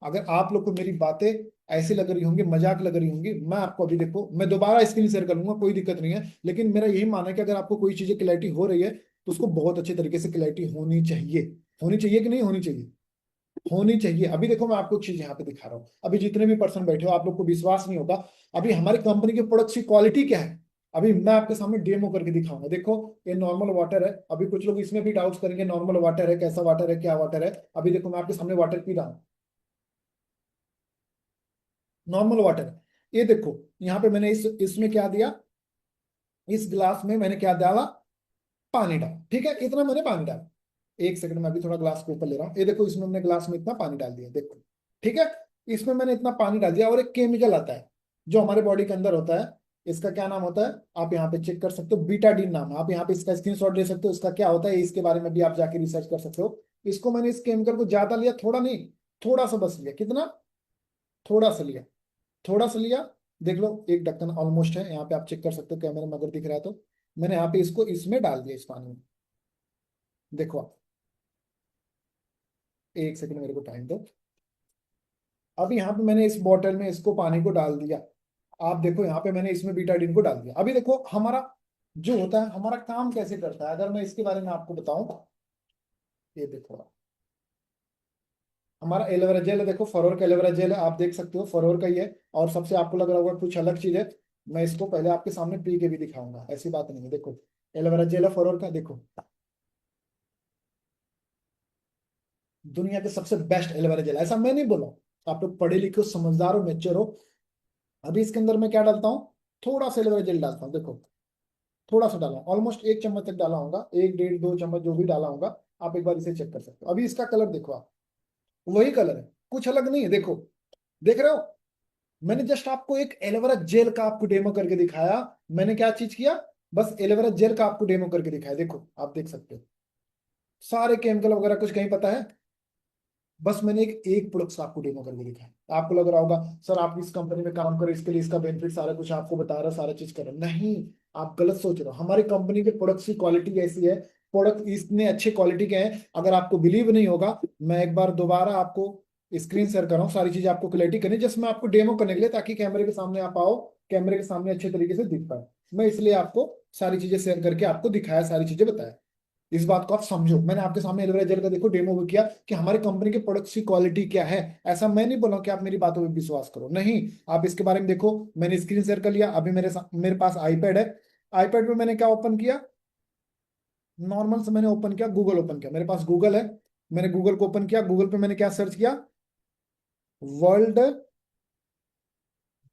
अगर आप लोग को मेरी बातें ऐसी लग रही होंगी, मजाक लग रही होंगी, मैं आपको अभी देखो, मैं दोबारा स्क्रीन शेयर कर लूंगा, कोई दिक्कत नहीं है, लेकिन मेरा यही मानना है कि अगर आपको कोई चीजें क्लैरिटी हो रही है, तो उसको बहुत अच्छे तरीके से क्लैरिटी होनी चाहिए। होनी चाहिए कि नहीं होनी चाहिए, होनी चाहिए। अभी देखो मैं आपको एक चीज यहाँ पे दिखा रहा हूँ, अभी जितने भी पर्सन बैठे हो, आप लोग को विश्वास नहीं होगा, अभी हमारी कंपनी के प्रोडक्ट्स की क्वालिटी क्या है, अभी मैं आपके सामने डेमो करके दिखाऊंगा। देखो ये नॉर्मल वाटर है। अभी कुछ लोग इसमें भी डाउट्स करेंगे नॉर्मल वाटर है, कैसा वाटर है, क्या वाटर है। अभी देखो मैं आपके सामने वाटर पी रहा हूँ, नॉर्मल वाटर है। ये देखो यहाँ पे मैंने इस इसमें क्या दिया, इस गिलास में मैंने क्या डाला, पानी डाला। ठीक है, इतना मैंने पानी डाला। एक सेकंड में अभी थोड़ा ग्लास के ऊपर ले रहा हूँ। ये देखो इसमें हमने ग्लास में इतना पानी डाल दिया, देखो। ठीक है, इसमें मैंने इतना पानी डाल दिया और एक केमिकल आता है जो हमारे बॉडी के अंदर होता है। इसका क्या नाम होता है, आप यहाँ पे चेक कर सकते हो, बीटाडीन नाम है। आप यहाँ पे इसका स्क्रीनशॉट ले सकते हो। इसका क्या होता है इसके बारे में भी आप जाके रिसर्च कर सकते हो। इसको मैंने इस केमिकल को ज्यादा लिया, थोड़ा नहीं, थोड़ा सा बस लिया। कितना, थोड़ा सा लिया, थोड़ा सा लिया। देख लो एक ढक्कन ऑलमोस्ट है, यहाँ पे आप चेक कर सकते हो कैमरे में अगर दिख रहा है तो। मैंने यहाँ पे इसको इसमें डाल दिया, इस पानी में। देखो आप, एक सेकंड मेरे को टाइम दो। अब यहाँ पे मैंने इस बॉटल में इसको पानी को डाल दिया। आप देखो यहाँ पे मैंने इसमें बीटाडीन को डाल दिया। अभी देखो हमारा जो होता है, हमारा काम कैसे करता है अगर मैं इसके बारे में आपको बताऊं। ये देखो हमारा एलोवेरा जेल है। देखो फरोर का एलोवेरा जेल है, आप देख सकते हो फरोर का ही है। और सबसे आपको लग रहा होगा कुछ अलग चीज है। मैं इसको पहले आपके सामने पी के भी दिखाऊंगा, ऐसी बात नहीं है। देखो एलोवेरा जेल है फरोर का, देखो दुनिया के सबसे बेस्ट एलोवेरा जेल। ऐसा मैं नहीं बोला, आप लोग पढ़े लिखे हो, समझदार हो, मेच्योर हो। अभी इसके अंदर मैं क्या डालता हूँ, थोड़ा सा एलोवेरा जेल डालता हूँ। देखो थोड़ा सा डाला, ऑलमोस्ट एक चम्मच तक डाला होगा, एक डेढ़ दो चम्मच जो भी डाला होगा। आप एक बार इसे चेक कर सकते हो। अभी इसका कलर देखो आप, वही कलर है, कुछ अलग नहीं है। देखो देख रहे हो, मैंने जस्ट आपको एक एलोवेरा जेल का आपको डेमो करके दिखाया। मैंने क्या चीज किया, बस एलोवेरा जेल का आपको डेमो करके दिखाया। देखो आप देख सकते हो सारे केमिकल वगैरह कुछ कहीं पता है। बस मैंने एक प्रोडक्ट आपको डेमो करके दिखाया। आपको लग रहा होगा सर आप इस कंपनी में काम करो, इसके लिए इसका बेनिफिट सारा कुछ आपको बता रहा, सारा चीज कर रहा। नहीं, आप गलत सोच रहे हो। हमारी कंपनी के प्रोडक्ट्स की क्वालिटी ऐसी है, प्रोडक्ट इतने अच्छे क्वालिटी के हैं, अगर आपको बिलीव नहीं होगा, मैं एक बार दोबारा आपको स्क्रीन शेयर कर रहा हूँ। सारी चीजें आपको क्लैरिटी करनी, जस्ट मैं आपको डेमो करने के लिए, ताकि कैमरे के सामने आप आओ, कैमरे के सामने अच्छे तरीके से दिख पाए। मैं इसलिए आपको सारी चीजें शेयर करके आपको दिखाया, सारी चीजें बताया। इस बात को आप समझो। मैंने आपके सामने एलोवेरा जेल का देखो डेमो भी किया कि हमारी कंपनी के प्रोडक्ट्स की क्वालिटी क्या है। ऐसा मैं नहीं बोल रहा हूं कि आप मेरी बातों पर विश्वास करो, नहीं। आप इसके बारे में देखो, मैंने स्क्रीन शेयर कर लिया। अभी मेरे पास आईपैड है। आईपैड पे मैंने क्या ओपन किया, नॉर्मल से मैंने ओपन किया, गूगल ओपन किया। मेरे पास गूगल है, मैंने गूगल को ओपन किया। गूगल पे मैंने क्या सर्च किया, वर्ल्ड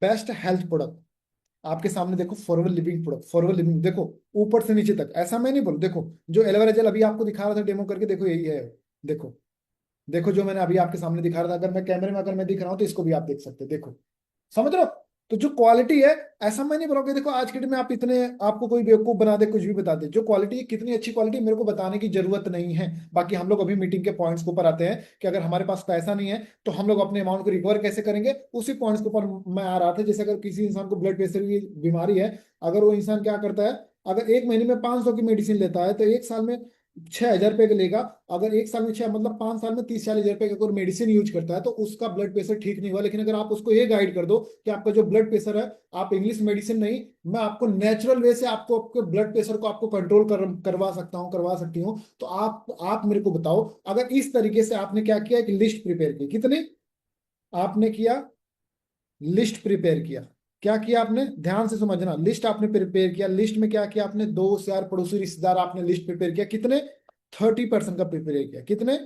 बेस्ट हेल्थ प्रोडक्ट। आपके सामने देखो forever living product, forever living देखो ऊपर से नीचे तक। ऐसा मैं नहीं बोल, देखो जो एलोवेरा जेल अभी आपको दिखा रहा था डेमो करके, देखो यही है। देखो, देखो जो मैंने अभी आपके सामने दिखा रहा था, अगर मैं कैमरे में अगर मैं दिख रहा हूं तो इसको भी आप देख सकते हो। देखो समझ रहे हो, तो जो क्वालिटी है, ऐसा मैं नहीं बोल रहा हूं कि देखो आज के डेट में आप इतने, आपको कोई बेवकूफ बना दे, कुछ भी बता दे। जो क्वालिटी है, कितनी अच्छी क्वालिटी, मेरे को बताने की जरूरत नहीं है। बाकी हम लोग अभी मीटिंग के पॉइंट्स के ऊपर आते हैं कि अगर हमारे पास पैसा नहीं है तो हम लोग अपने अमाउंट को रिकवर कैसे करेंगे, उसी पॉइंट्स के ऊपर मैं आ रहा था। जैसे अगर किसी इंसान को ब्लड प्रेशर की बीमारी है, अगर वो इंसान क्या करता है, अगर एक महीने में 500 की मेडिसिन लेता है तो एक साल में 6,000 रुपए का लेगा। अगर एक साल में छह मतलब 5 साल में 30-40 हजार रुपए का कोई मेडिसिन यूज करता है तो उसका ब्लड प्रेशर ठीक नहीं हुआ। लेकिन अगर आप उसको ये गाइड कर दो कि आपका जो ब्लड प्रेशर है, आप इंग्लिश मेडिसिन नहीं, मैं आपको नेचुरल वे से आपको आपके ब्लड प्रेशर को आपको कंट्रोल करवा सकता हूँ, करवा सकती हूँ, तो आप मेरे को बताओ। अगर इस तरीके से आपने क्या किया, एक लिस्ट प्रिपेयर की, कितने आपने किया, लिस्ट प्रिपेयर किया। क्या किया आपने, ध्यान से समझना, लिस्ट आपने प्रिपेयर किया। लिस्ट में क्या किया आपने, दोस्त यार पड़ोसी रिश्तेदार, आपने लिस्ट प्रिपेयर किया। कितने, 30% का प्रिपेयर किया। कितने,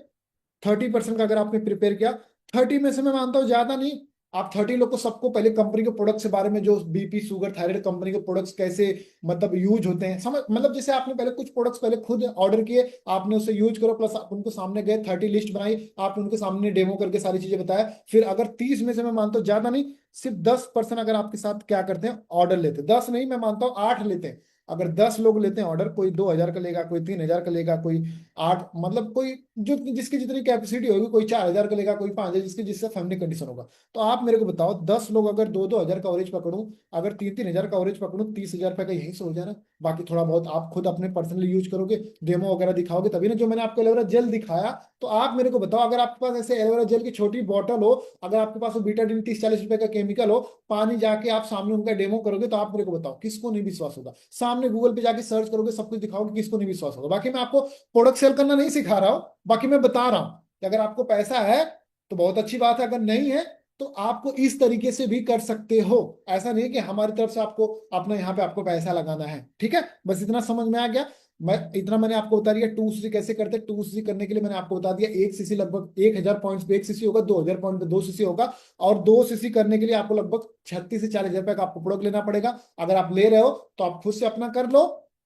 30% का अगर आपने प्रिपेयर किया। 30 में से मैं मानता हूं ज्यादा नहीं, आप 30 लोग को सबको पहले कंपनी के प्रोडक्ट्स के बारे में, जो बीपी शुगर थायराइड कंपनी के प्रोडक्ट्स कैसे मतलब यूज होते हैं, समझ मतलब जैसे आपने पहले कुछ प्रोडक्ट्स पहले खुद ऑर्डर किए, आपने उसे यूज करो, प्लस आप उनको सामने गए, 30 लिस्ट बनाई, आपने उनके सामने डेमो करके सारी चीजें बताया। फिर अगर 30 में से मैं मानता हूँ ज्यादा नहीं, सिर्फ 10% अगर आपके साथ क्या करते हैं, ऑर्डर लेते हैं। 10 नहीं, मैं मानता हूँ 8 लेते हैं। अगर 10 लोग लेते हैं ऑर्डर, कोई 2,000 का लेगा, कोई 3,000 का लेगा, कोई 8 मतलब कोई जो जिसकी जितनी कैपेसिटी होगी, कोई 4,000 का लेगा, कोई 5,000, जिसके जिससे फैमिली कंडीशन होगा। तो आप मेरे को बताओ, 10 लोग अगर 2-2 हजार का एवरेज पकड़ूं, अगर 3-3 हजार का एवरेज पकड़ूं, 30,000 रुपए का यहीं से हो जा रहा है। बाकी थोड़ा बहुत आप खुद अपने पर्सनली यूज करोगे, डेमो वगैरह दिखाओगे तभी ना। जो मैंने आपको एलोवेरा जेल दिखाया, तो आप मेरे को बताओ, अगर आपके पास ऐसे एलोवेरा जेल की छोटी बॉटल हो, अगर आपके पास वो बीटाडीन 30-40 रुपए का केमिकल हो, पानी जाके आप सामने उनका डेमो करोगे, तो आप मेरे को बताओ किसको नहीं विश्वास होगा। सामने गूगल पे जाके सर्च करोगे, सब कुछ दिखाओगे, किसको नहीं विश्वास होगा। बाकी मैं आपको प्रोडक्ट सेल करना नहीं सिखा रहा हूं, बाकी मैं बता रहा हूं कि अगर आपको पैसा है तो बहुत अच्छी बात है, अगर नहीं है तो आपको इस तरीके से भी कर सकते हो। ऐसा नहीं है कि हमारी तरफ से आपको अपना यहाँ पे आपको पैसा लगाना है। ठीक है, बस इतना समझ में आ गया। मैंने आपको बता दिया 2cc कैसे करते हैं। 2cc करने के लिए मैंने आपको बता दिया 1cc लगभग 1000 पॉइंट्स पे 1cc होगा, 2000 पॉइंट पे 2cc होगा। और 2cc करने के लिए आपको लगभग 36 से 40 हजार रुपए का आपको प्रोडक्ट लेना पड़ेगा। अगर आप ले रहे हो तो आप खुद से अपना कर लो,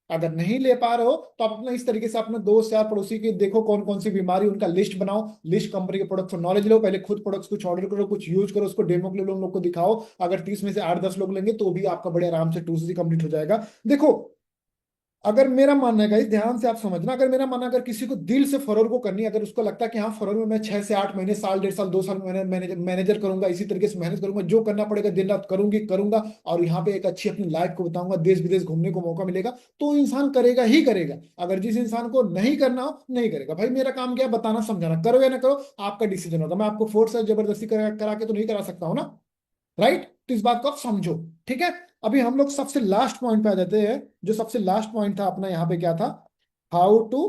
अगर नहीं ले पा रहे हो तो आप अपना इस तरीके से अपने दोस्त यार पड़ोसी के देखो कौन कौन सी बीमारी, उनका लिस्ट बनाओ, लिस्ट कंपनी के प्रोडक्ट्स को नॉलेज लो, पहले खुद प्रोडक्ट्स कुछ ऑर्डर करो, कुछ यूज करो, उसको डेमो के लिए लोग को दिखाओ। अगर 30 में से 8-10 लोग लेंगे तो भी आपका बड़े आराम से 2cc कंप्लीट हो जाएगा। देखो, अगर मेरा मानना है गाइस, ध्यान से आप समझना, अगर मेरा मानना, अगर किसी को दिल से फरवरी को करनी है, अगर उसको लगता है कि हाँ फरवरी में मैं 6 से 8 महीने, साल, 1.5 साल, 2 साल मैनेजर मैनेजर करूंगा, इसी तरीके से मेहनत करूंगा, जो करना पड़ेगा दिन रात करूंगा, और यहाँ पे एक अच्छी अपनी लाइफ को बताऊंगा, देश विदेश घूमने को मौका मिलेगा, तो इंसान करेगा ही करेगा। अगर जिस इंसान को नहीं करना हो नहीं करेगा। भाई मेरा काम क्या है, बताना समझाना, करो या ना करो आपका डिसीजन होगा। मैं आपको फोर्स या जबरदस्ती करा के तो नहीं करा सकता हूँ ना, राइट। तो इस बात को आप समझो। ठीक है, अभी हम लोग सबसे लास्ट पॉइंट पे आ जाते हैं। जो सबसे लास्ट पॉइंट था अपना यहाँ पे क्या था, हाउ टू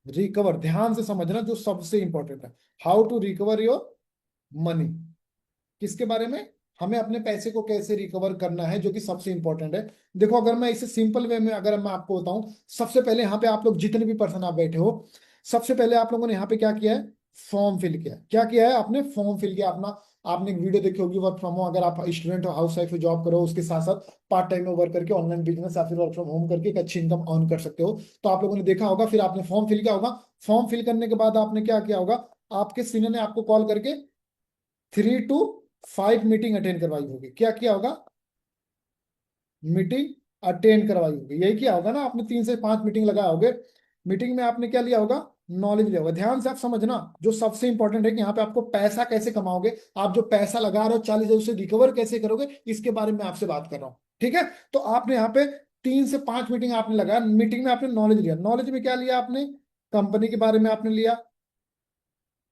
रिकवर। ध्यान से समझना, जो सबसे इंपॉर्टेंट है, how to recover your money. किसके बारे में, हमें अपने पैसे को कैसे रिकवर करना है, जो कि सबसे इंपॉर्टेंट है। देखो, अगर मैं इसे सिंपल वे में अगर मैं आपको बताऊं, सबसे पहले यहाँ पे आप लोग जितने भी पर्सन आप बैठे हो, सबसे पहले आप लोगों ने यहाँ पे क्या किया है, फॉर्म फिल किया। क्या किया है आपने, फॉर्म फिल किया अपना। आपने एक वीडियो देखी होगी वर्क फ्रॉम होम, अगर आप स्टूडेंट हो, हाउस वाइफ हो, जॉब करो, उसके साथ साथ पार्ट टाइम में वर्क करके ऑनलाइन बिजनेस या फिर वर्क फ्रॉम होम करके एक अच्छी इनकम अर्न कर सकते हो। तो आप लोगों ने देखा होगा, फिर आपने फॉर्म फिल किया होगा। फॉर्म फिल करने के बाद आपने क्या किया होगा, आपके सीनियर ने आपको कॉल करके 3 to 5 मीटिंग अटेंड करवाई होगी। क्या किया होगा, मीटिंग अटेंड करवाई होगी। यही किया होगा ना, आपने 3 से 5 मीटिंग लगाए होगे। मीटिंग में आपने क्या लिया होगा, नॉलेज लिया होगा। ध्यान से आप समझना, जो सबसे इंपॉर्टेंट है कि यहाँ पे आपको पैसा कैसे कमाओगे, आप जो पैसा लगा रहे हो 40 हजार, उसे रिकवर कैसे करोगे, इसके बारे में आपसे बात कर रहा हूँ। ठीक है, तो आपने यहाँ पे 3 से 5 मीटिंग आपने लगाया। मीटिंग में आपने नॉलेज लिया। नॉलेज में क्या लिया आपने, कंपनी के बारे में आपने लिया,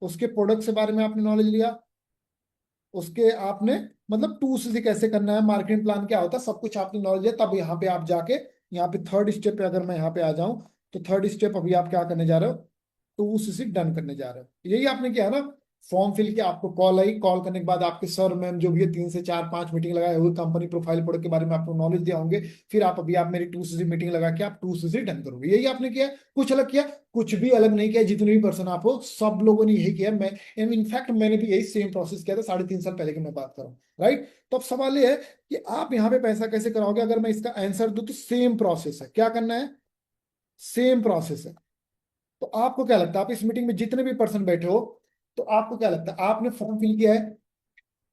उसके प्रोडक्ट के बारे में आपने नॉलेज लिया, उसके आपने मतलब टूल्स से कैसे करना है, मार्केटिंग प्लान क्या होता है, सब कुछ आपने नॉलेज है। तब यहाँ पे आप जाके, यहाँ पे थर्ड स्टेप पे अगर मैं यहाँ पे आ जाऊं, तो थर्ड स्टेप अभी आप क्या करने जा रहे हो, टूल्स से डन करने जा रहे हो। यही आपने किया है ना, फॉर्म फिल किया, आपको कॉल आई, कॉल करने के बाद आपके सर मैम जो भी है 3 से 4 5 मीटिंग लगाए हुए, कंपनी प्रोफाइल प्रोडक्ट के बारे में आपको नॉलेज दिया होंगे। फिर आप मेरी टूल्स से मीटिंग लगा के आप टूल्स से डन करोगे। यही आपने किया, कुछ अलग किया, कुछ भी अलग नहीं किया। जितने भी पर्सन आप हो, सब लोगों ने यही किया। मैं इनफैक्ट मैंने भी यही सेम प्रोसेस किया था 3.5 साल पहले की मैं बात कर रहा हूँ, राइट। तो अब सवाल ये है कि आप यहाँ पे पैसा कैसे कराओगे। अगर मैं इसका आंसर दूं तो सेम प्रोसेस है। क्या करना है, सेम प्रोसेस है। तो आपको क्या लगता है, आप इस मीटिंग में जितने भी पर्सन बैठे हो, तो आपको क्या लगता है, आपने फॉर्म फिल किया है,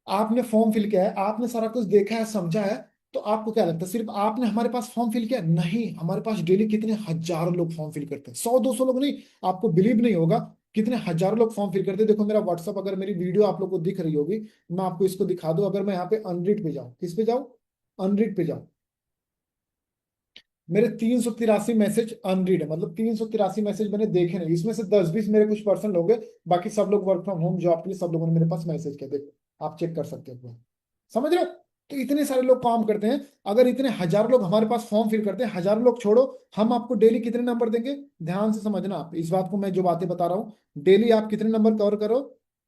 आपने फॉर्म फिल किया है, आपने सारा कुछ देखा है, समझा है, तो आपको क्या लगता है सिर्फ आपने हमारे पास फॉर्म फिल किया, नहीं, हमारे पास डेली कितने हजारों लोग फॉर्म फिल करते हैं, 100-200 लोग नहीं। आपको बिलीव नहीं होगा कितने हजारों लोग फॉर्म फिल करते हैं। देखो मेरा व्हाट्सअप, अगर मेरी वीडियो आप लोग को दिख रही होगी, मैं आपको इसको दिखा दूं। अगर मैं यहाँ पे अनरीड पे जाऊँ, किस पे जाऊँ, अनरीड पे जाऊँ, मेरे 383 मैसेज अनरीड है, मतलब 383 मैसेज मैंने देखे नहीं। इसमें से 10-20 मेरे कुछ पर्सन लोग हैं, बाकी सब लोग वर्क फ्रॉम होम जॉब के लिए सब लोगों ने मेरे पास मैसेज किया। देखो आप चेक कर सकते हो, समझ रहे हो। तो इतने सारे लोग काम करते हैं। अगर इतने हजारों लोग हमारे पास फॉर्म फिल करते हैं, हजारों लोग छोड़ो, हम आपको डेली कितने नंबर देंगे। ध्यान से समझना आप इस बात को, मैं जो बातें बता रहा हूँ, डेली आप कितने नंबर कवर करो,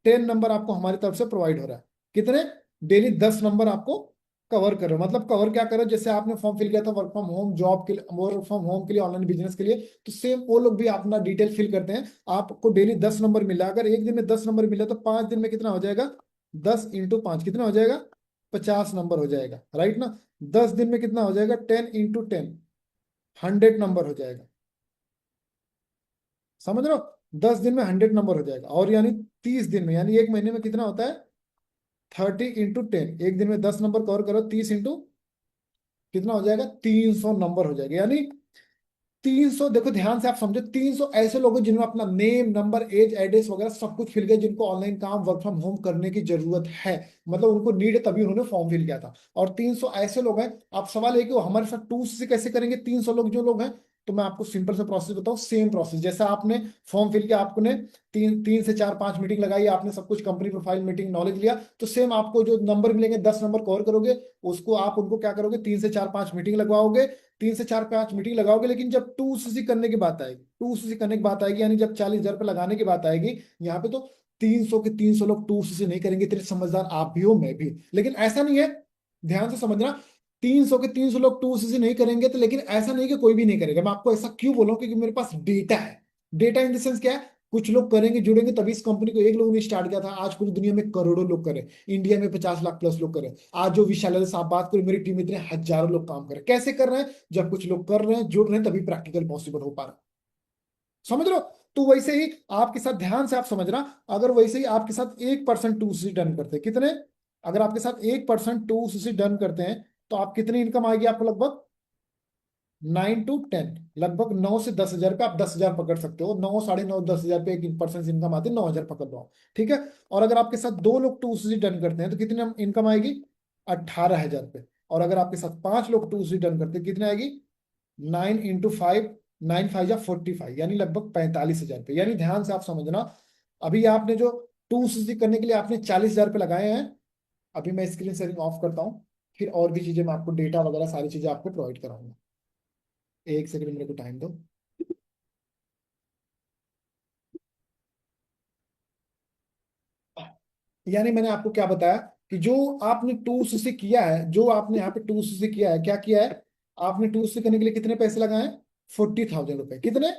10 नंबर आपको हमारी तरफ से प्रोवाइड हो रहा है। कितने, डेली 10 नंबर आपको कवर करो। मतलब कवर क्या करो, जैसे आपने फॉर्म फिल किया था वर्क फ्रॉम होम जॉब के लिए, वर्क फ्रॉम होम के लिए, ऑनलाइन बिजनेस के लिए, तो सेम वो लोग भी अपना डिटेल फिल करते हैं। आपको डेली 10 नंबर मिला। अगर एक दिन में 10 नंबर मिला तो 5 दिन में कितना हो जाएगा, 10 × 5 कितना हो जाएगा, 50 नंबर हो जाएगा, राइट ना। 10 दिन में कितना हो जाएगा, 10 × 10, 100 नंबर हो जाएगा। समझ रहे हो, 10 दिन में 100 नंबर हो जाएगा। और यानी 30 दिन में, यानी एक महीने में कितना होता है, 30 × 10। एक दिन में 10 नंबर कवर करो, 30 इंटू कितना हो जाएगा, 300 नंबर हो जाएगा। यानी 300, देखो ध्यान से आप समझो, 300 ऐसे लोग हैं जिन्होंने अपना नेम, नंबर, एज, एड्रेस वगैरह सब कुछ फिल किया, जिनको ऑनलाइन काम, वर्क फ्रॉम होम करने की जरूरत है, मतलब उनको नीड है, तभी उन्होंने फॉर्म फिल किया था। और 300 ऐसे लोग हैं। आप सवाल है कि वो हमारे साथ टू से कैसे करेंगे 300 लोग जो लोग हैं। तो मैं आपको सिंपल सा प्रोसेस बताऊं, सेम प्रोसेस जैसा आपने फॉर्म फिल किया, आपने 3 से 4 5 मीटिंग लगाई, आपने सब कुछ कंपनी प्रोफाइल मीटिंग नॉलेज लिया, तो सेम आपको जो नंबर मिलेंगे, 10 नंबर कवर करोगे, उसको आप उनको क्या करोगे, 3 से 4 5 मीटिंग लगवाओगे। 3 से 4 5 मीटिंग लगाओगे, लेकिन जब 2cc करने की बात आएगी, 2cc करने की बात आएगी, यानी जब 40 हजार रुपये लगाने की बात आएगी यहाँ पे, तो 300 के 300 लोग 2 से नहीं करेंगे, इतने समझदार आप भी हो, मैं भी। लेकिन ऐसा नहीं है, ध्यान से समझना, 300 के 300 लोग 2 से नहीं करेंगे तो, लेकिन ऐसा नहीं कि कोई भी नहीं करेगा। मैं आपको ऐसा क्यों बोल रहा हूँ, क्योंकि मेरे पास डेटा है। डेटा इन द सेंस क्या है, कुछ लोग करेंगे, जुड़ेंगे, तभी इस कंपनी को एक लोगों ने स्टार्ट किया था, आज पूरी दुनिया में करोड़ों लोग करें, इंडिया में 50 लाख प्लस लोग करें। आज जो विशाल से आप बात करें, मेरी टीम में इतने हजारों लोग काम करें। कैसे कर रहे हैं, जब कुछ लोग कर रहे हैं, जुड़ रहे हैं, तभी प्रैक्टिकल पॉसिबल हो पा रहा है। समझ लो। तो वैसे ही आपके साथ, ध्यान से आप समझना, अगर वैसे ही आपके साथ 1% 2 से डन करते हैं, कितने, अगर आपके साथ 1% 2 से डन करते हैं, तो आप कितनी इनकम आएगी आपको, लगभग 9 to 10, लगभग 9 से 10 हजार पे, आप 10 हजार पकड़ सकते हो, 9, 9.5, 10 हजार पे 1% इनकम आती है, 9 हजार पकड़ लो आप, ठीक है। और अगर आपके साथ 2 लोग 2 से डन करते हैं तो कितनी इनकम आएगी, 18 हजार पे। और अगर आपके साथ 5 लोग 2 से डन करते हैं, कितने आएगी, 9 into 5, 9 5 या 45, यानी लगभग 45 हजार पे। यानी ध्यान से आप समझना, अभी आपने जो 2 से करने के लिए आपने 40 हजार पे लगाए हैं। अभी मैं स्क्रीन शेयरिंग ऑफ करता हूँ, फिर और भी चीजें मैं आपको, डेटा वगैरह सारी चीजें आपको प्रोवाइड कराऊंगा। एक सेकंड मेरे को टाइम दो। यानी मैंने आपको क्या बताया, कि जो आपने 2 से किया है, जो आपने यहाँ पे 2 से किया है, क्या किया है, आपने 2 से करने के लिए कितने पैसे लगाए हैं, 40,000 रुपए। कितने,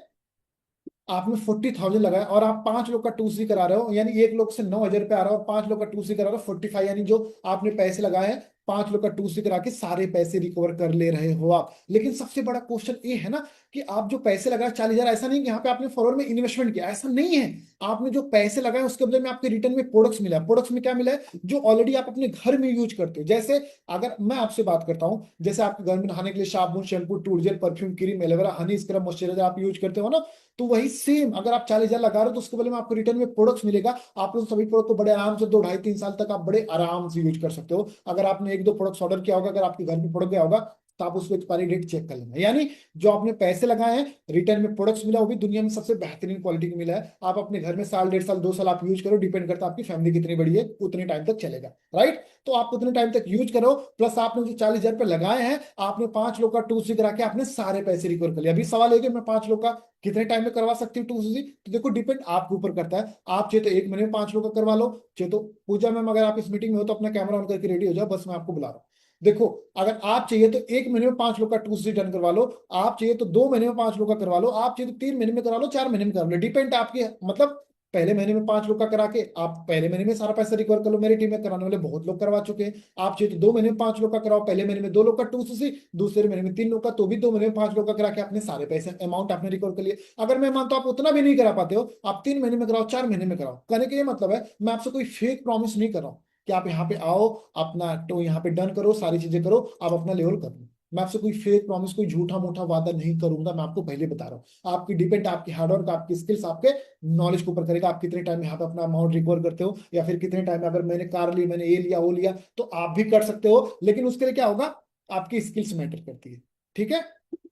आपने 40,000 लगाया, और आप 5 लोग का 2 से करा रहे हो, यानी एक लोग से 9 हजार पे आ रहा है, और 5 लोग का 2 से करा रहे हो 45, यानी जो आपने पैसे लगाए हैं, 5 लोग का 2 से करा के सारे पैसे रिकवर कर ले रहे हो आप। लेकिन सबसे बड़ा क्वेश्चन ये है ना, कि आप जो पैसे लगाए 40 हजार, ऐसा नहीं कि यहाँ पे आपने फॉरवर्ड में इन्वेस्टमेंट किया, ऐसा नहीं है। आपने जो पैसे लगाए उसके बदले में आपके रिटर्न में प्रोडक्ट्स मिला है। प्रोडक्ट्स में क्या मिला है, जो ऑलरेडी आप अपने घर में यूज करते हो। जैसे अगर मैं आपसे बात करता हूँ, जैसे आपके घर में नहाने के लिए साबुन, shampoo, tool gel, perfume, cream, aloe vera, honey, scrub, moisturiser आप यूज करते हो ना, तो वही सेम अगर आप 40 हजार लगा रहे हो, तो उसके बदले में आपको रिटर्न में प्रोडक्ट्स मिलेगा। आप लोग सभी प्रोडक्ट को बड़े आराम से 2, 2.5, 3 साल तक आप बड़े आराम से यूज कर सकते हो। अगर आपने 1, 2 प्रोडक्ट्स ऑर्डर किया होगा, अगर आपके घर में प्रोडक्ट गया होगा, तो आप उसको एक्सपायरी डेट चेक कर लेना। यानी जो आपने पैसे लगाए हैं, रिटर्न में प्रोडक्ट्स मिला, वो भी दुनिया में सबसे बेहतरीन क्वालिटी का मिला है। आप अपने घर में साल, 1.5 साल, 2 साल आप यूज करो, डिपेंड करता है आपकी फैमिली कितनी बड़ी है, उतने टाइम तक चलेगा, राइट। तो आप उतने टाइम तक यूज करो, प्लस आपने जो 40 हजार पे लगाए हैं, आपने 5 लोग का 2 से करा के आपने सारे पैसे रिकवर कर लिया। अभी सवाल है कि मैं 5 लोग का कितने टाइम में करवा सकती हूँ 2 से, तो देखो डिपेंड आपके ऊपर करता है। आप चाहे तो 1 महीने में 5 लोग का करवा लो, चाहे तो, पूजा मैम अगर आप इस मीटिंग में हो तो अपना कैमरा ऑन करके रेडी हो जाओ, बस मैं आपको बुला रहा हूँ। देखो, अगर आप चाहिए तो 1 महीने में 5 लोग का 2 से डन करवा लो, आप चाहिए तो 2 महीने में 5 लोग का करवा लो, आप चाहिए तो 3 महीने में करा लो, 4 महीने में करा लो, डिपेंड आपके, मतलब पहले महीने में 5 लोग का करा के आप पहले महीने में सारा पैसा रिकवर कर लो। मेरी टीम में कराने वाले बहुत लोग करवा चुके हैं। आप चाहिए तो 2 महीने में 5 लोग का कराओ, पहले महीने में 2 लोग का 2 से, दूसरे महीने में 3 लोग का, तो भी 2 महीने में 5 लोग का करा के आपने सारे पैसे अमाउंट आपने रिकवर कर लिए। अगर मैं मानता हूं आप उतना भी नहीं करा पाते हो, आप 3 महीने में कराओ, 4 महीने में कराओ, कहने का ये मतलब है, मैं आपसे कोई फेक प्रॉमिस नहीं कर रहा हूँ कि आप यहाँ पे आओ, अपना तो यहाँ पे डन करो, सारी चीजें करो, आप अपना लेवल कर लो। मैं आपसे कोई फेक प्रॉमिस, कोई झूठा मूठा वादा नहीं करूंगा, मैं आपको पहले बता रहा हूँ। आपकी डिपेंड आपकी हार्डवर्क, आपकी स्किल्स, आपके नॉलेज के ऊपर करेगा, आप कितने टाइम में यहाँ पे अपना अमाउंट रिकवर करते हो, या फिर कितने टाइम में, अगर मैंने कार ली, मैंने ये लिया वो लिया, तो आप भी कर सकते हो। लेकिन उसके लिए क्या होगा, आपकी स्किल्स मैटर करती है, ठीक है।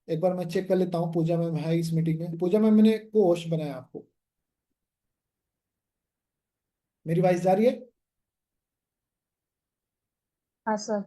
एक बार मैं चेक कर लेता हूँ, पूजा मैम है इस मीटिंग में। पूजा मैम, मैंने को होस्ट बनाया आपको, मेरी वॉइस जा रही है। हाँ सर।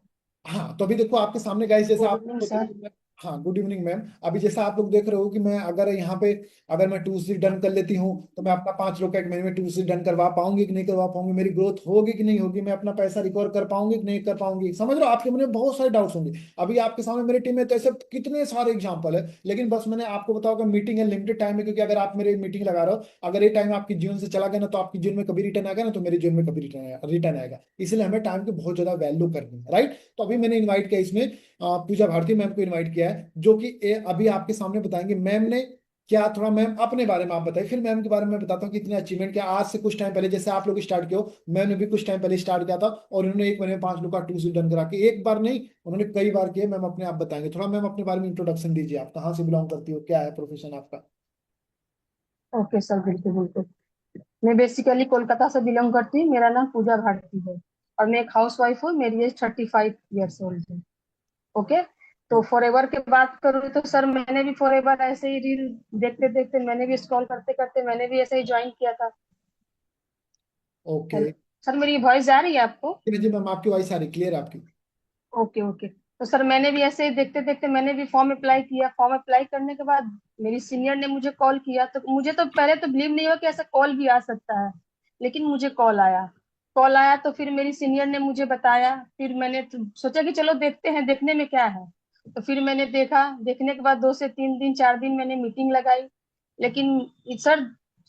हाँ, तो अभी देखो आपके सामने गाइस, जैसा गुड आप इवनिंग देख सर। रहे हो, हाँ गुड इवनिंग मैम। अभी जैसा आप लोग देख रहे हो कि मैं अगर यहाँ पे, अगर मैं 2 से डन कर लेती हूँ, तो मैं अपना 5 लोग का 1 महीने में 2 से डन करवा पाऊंगी कि नहीं करवा पाऊंगी, मेरी ग्रोथ होगी कि नहीं होगी, मैं अपना पैसा रिकवर कर पाऊंगी कि नहीं कर पाऊंगी। समझ रहे हो, आपके मन में बहुत सारे डाउट्स होंगे। अभी आपके सामने मेरी टीम में तो ऐसे कितने सारे एग्जाम्पल है, लेकिन बस मैंने आपको बताओ कि मीटिंग है, लिमिटेड टाइम है, क्योंकि अगर आप मेरे मीटिंग लगा रहे हो, अगर ये टाइम आपके जीवन से चला गया ना, तो आपके जीवन में कभी रिटर्न आएगा ना, तो मेरे जीवन में कभी रिटर्न आएगा। इसलिए हमें टाइम की बहुत ज्यादा वैल्यू करनी है, राइट। तो अभी मैंने इन्वाइट किया इसमें पूजा भारती मैम को इनवाइट किया है, जो कि अभी आपके सामने बताएंगे मैम ने क्या। थोड़ा मैम अपने बारे में आप बताइए, फिर मैम के बारे में मैं बताता हूँ कि इतने अचीवमेंट क्या आज से कुछ टाइम पहले, जैसे आप लोग स्टार्ट किए हो, मैंने भी कुछ टाइम पहले स्टार्ट किया था, और उन्होंने 1 महीने में 5 लोग का 2 से डन करा के, एक बार नहीं, उन्होंने कई बार किए। मैम अपने आप बताएंगे थोड़ा, मैम अपने बारे में इंट्रोडक्शन दीजिए, आप कहाँ से बिलोंग करती हो, क्या है प्रोफेशन आपका। ओके सर, बिल्कुल बिल्कुल। मैं बेसिकली कोलकाता से बिलोंग करती हूँ। मेरा नाम पूजा भारती है और मैं एक हाउस वाइफ हूँ। मेरी एज 35 ईयर्स ओल्ड है। ओके। तो फॉर एवर की बात करूँ तो सर, मैंने भी फॉर एवर ऐसे ही रील देखते देखते, मैंने भी स्क्रॉल करते करते मैंने भी ऐसे ही ज्वाइन किया था। ओके। हेलो सर, मेरी वॉइस जा रही है आपको? जी मैम, आपकी वॉइस आ रही, क्लियर आपकी। Okay okay. तो सर, मैंने भी ऐसे ही देखते देखते मैंने भी फॉर्म अप्लाई किया। फॉर्म अप्लाई करने के बाद मेरी सीनियर ने मुझे कॉल किया, तो मुझे तो पहले तो बिलीव नहीं हुआ कि ऐसा कॉल भी आ सकता है। लेकिन मुझे कॉल आया तो फिर मेरी सीनियर ने मुझे बताया। फिर मैंने तो सोचा कि चलो देखते हैं, देखने में क्या है। तो फिर मैंने देखा, देखने के बाद 2 से 3 दिन 4 दिन मैंने मीटिंग लगाई। लेकिन सर,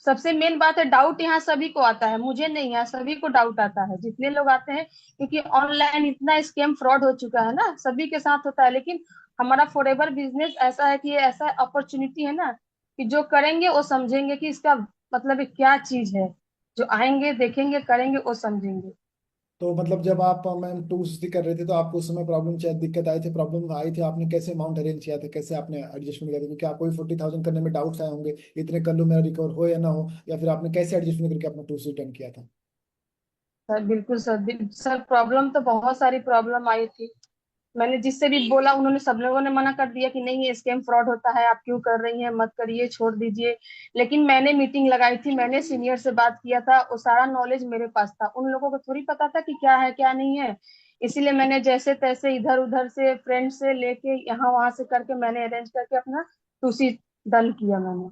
सबसे मेन बात है, डाउट यहाँ सभी को आता है, मुझे नहीं, यहाँ सभी को डाउट आता है, जितने लोग आते हैं। क्योंकि ऑनलाइन इतना स्कैम फ्रॉड हो चुका है ना, सभी के साथ होता है। लेकिन हमारा फॉरएवर बिजनेस ऐसा है कि ये ऐसा अपॉर्चुनिटी है ना, कि जो करेंगे वो समझेंगे कि इसका मतलब ये क्या चीज है। जो आएंगे, देखेंगे, करेंगे, वो समझेंगे। तो मतलब जब आप मैम टू सी कर रहे थे तो आपको उस समय प्रॉब्लम शायद दिक्कत आई थी, प्रॉब्लम आई थी, आपने कैसे अमाउंट अरेंज किया था, कैसे आपने एडजस्टमेंट किया था? क्योंकि आपको भी 40,000 करने में डाउट्स आए होंगे, इतने कर लो मेरा रिकवर हो या ना हो, या फिर आपने कैसे एडजस्टमेंट करके अपना टू सी टर्न किया था? सर बिल्कुल सर, सर प्रॉब्लम तो बहुत सारी प्रॉब्लम आई थी। मैंने जिससे भी बोला, उन्होंने सब लोगों ने मना कर दिया कि नहीं, ये स्कैम फ्रॉड होता है, आप क्यों कर रही हैं, मत करिए, छोड़ दीजिए। लेकिन मैंने मीटिंग लगाई थी, मैंने सीनियर से बात किया था, वो सारा नॉलेज मेरे पास था, उन लोगों को थोड़ी पता था कि क्या है क्या नहीं है। इसीलिए मैंने जैसे तैसे इधर उधर से फ्रेंड से लेके यहाँ वहां से करके मैंने अरेंज करके अपना टूसी डन किया मैंने।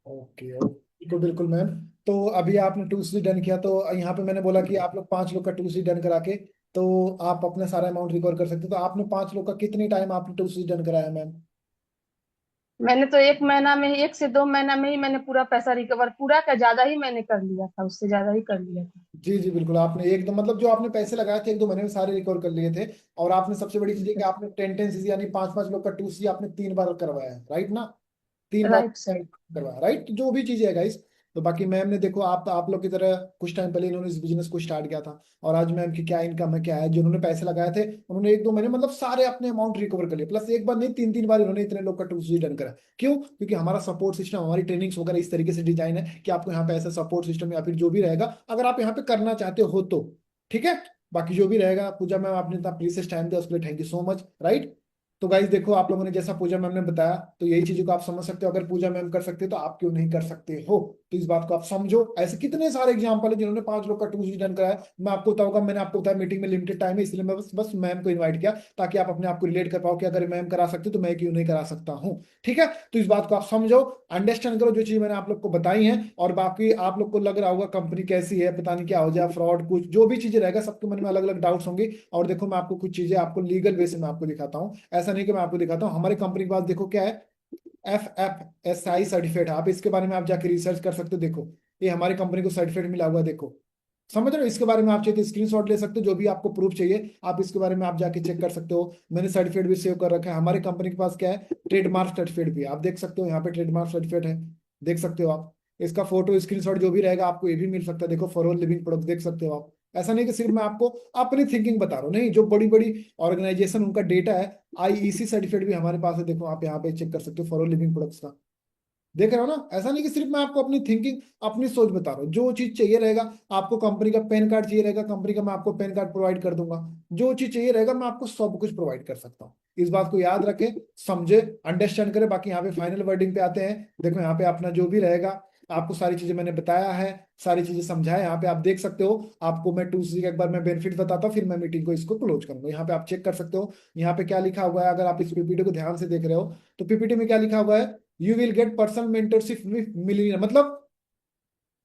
ओके ओके, बिल्कुल बिल्कुल मैम। तो अभी आपने टू सी डन किया, तो यहाँ पे मैंने बोला कि आप लोग 5 लोग का टू सी डन करा के तो आप अपना सारा अमाउंट रिकवर कर सकते हो। तो आपने 5 लोग का कितनी टाइम आपने टू सी डन कराया मैम? मैंने तो 1 महीना में ही, 1 से 2 महीना में ही मैंने पूरा पैसा रिकवर, पूरा का ज्यादा ही मैंने कर लिया था, उससे ज्यादा ही कर लिया था। जी जी बिल्कुल, आपने एकदम मतलब जो आपने पैसे लगाए थे 1-2 महीने में सारे रिकवर कर लिए थे। और आपने सबसे बड़ी चीज है कि आपने 10-10 यानी 5-5 लोग का टू सी आपने 3 बार करवाया है, राइट ना? 3 बार राइट सर। करवाया, राइट? जो भी चीजें है गाइस। तो बाकी मैम ने देखो, आप लोग की तरह कुछ टाइम पहले इन्होंने इस बिजनेस को स्टार्ट किया था, और आज मैम की क्या इनकम है, क्या है, जो उन्होंने पैसे लगाए थे उन्होंने 1-2 महीने मतलब सारे अपने अमाउंट रिकवर कर लिए, प्लस एक बार नहीं 3-3 बार इन्होंने इतने लोग का टू सी डन करा। क्यों? क्योंकि हमारा सपोर्ट सिस्टम, हमारी ट्रेनिंग्स वगैरह इस तरीके से डिजाइन है कि आपको यहाँ पे ऐसा सपोर्ट सिस्टम या फिर जो भी रहेगा, अगर आप यहाँ पे करना चाहते हो तो। ठीक है। बाकी जो भी रहेगा, पूजा मैम आपने इतना प्रीसियस टाइम दिया उसके लिए thank you so much, right? तो गाइज देखो, आप लोगों ने जैसा पूजा मैम ने बताया, तो यही चीजों को आप समझ सकते हो, अगर पूजा मैम कर सकते हो तो आप क्यों नहीं कर सकते हो? तो इस बात को आप समझो। ऐसे कितने सारे एग्जांपल है जिन्होंने 5 लोग का टू डन कराया। मैं आपको बताऊंगा, मैंने आपको बताया मीटिंग में लिमिटेड टाइम है, इसलिए मैं बस बस मैम को इन्वाइट किया, ताकि आप अपने आप को रिलेट कर पाओ कि अगर मैम करा सकते तो मैं क्यों नहीं करा सकता हूँ। ठीक है। तो इस बात को आप समझो, अंडरस्टैंड करो जो चीज मैंने आप लोग को बताई है। और बाकी आप लोग को लग रहा होगा कंपनी कैसी है, पता नहीं क्या हो जाए, फ्रॉड, कुछ जो भी चीजें रहेगा, सबके मन में अलग अलग डाउट्स होंगे। और देखो, मैं आपको कुछ चीजें आपको लीगल वे से मैं आपको दिखाता हूँ, ऐसा नहीं कि मैं आपको दिखाता हूँ। हमारी कंपनी के पास देखो क्या है, FFSI सर्टिफिकेट है, आप इसके बारे में आप जाके रिसर्च कर सकते हो। देखो, ये हमारी कंपनी को सर्टिफिकेट मिला हुआ है, देखो। समझ रहे हो? इसके बारे में आप चाहिए स्क्रीनशॉट ले सकते हो, जो भी आपको प्रूफ चाहिए आप इसके बारे में आप जाके चेक कर सकते हो। मैंने सर्टिफिकेट भी सेव कर रखा है। हमारे कंपनी के पास क्या है, ट्रेडमार्क सर्टिफिकेट भी है, आप देख सकते हो, यहाँ पे ट्रेडमार्क सर्टिफिकेट है, देख सकते हो आप। इसका फोटो स्क्रीनशॉट जो भी रहेगा आपको ये भी मिल सकता है, देखो, फॉर ऑल लिविंग प्रोडक्ट, देख सकते हो आप। ऐसा नहीं कि सिर्फ मैं आपको अपनी थिंकिंग बता रहा हूँ, नहीं, जो बड़ी बड़ी ऑर्गेनाइजेशन उनका डेटा है, IEC सर्टिफिकेट भी हमारे पास है, देखो आप यहाँ पे चेक कर सकते हो, फॉर ऑल लिविंग प्रोडक्ट्स का। देख रहे हो ना? ऐसा नहीं कि सिर्फ मैं आपको अपनी थिंकिंग, अपनी सोच बता रहा हूँ। जो चीज चाहिए रहेगा, आपको कंपनी का पैन कार्ड चाहिए रहेगा, कंपनी का मैं आपको पैन कार्ड प्रोवाइड कर दूंगा। जो चीज चाहिए रहेगा मैं आपको सब कुछ प्रोवाइड कर सकता हूँ। इस बात को याद रखें, समझे, अंडरस्टैंड करें। बाकी यहाँ पे फाइनल वर्डिंग पे आते हैं। देखो यहाँ पे अपना जो भी रहेगा, आपको सारी चीजें मैंने बताया है, सारी चीजें समझाया, यहाँ पे आप देख सकते हो। आपको मैं टू सी का एक बार मैं बेनिफिट बताता हूँ, फिर मैं मीटिंग को इसको क्लोज करूंगा। यहाँ पे आप चेक कर सकते हो, यहाँ पे क्या लिखा हुआ है, अगर आप इस पीपीटी को ध्यान से देख रहे हो तो पीपीटी में क्या लिखा हुआ है, you will get personal mentorship with million, मतलब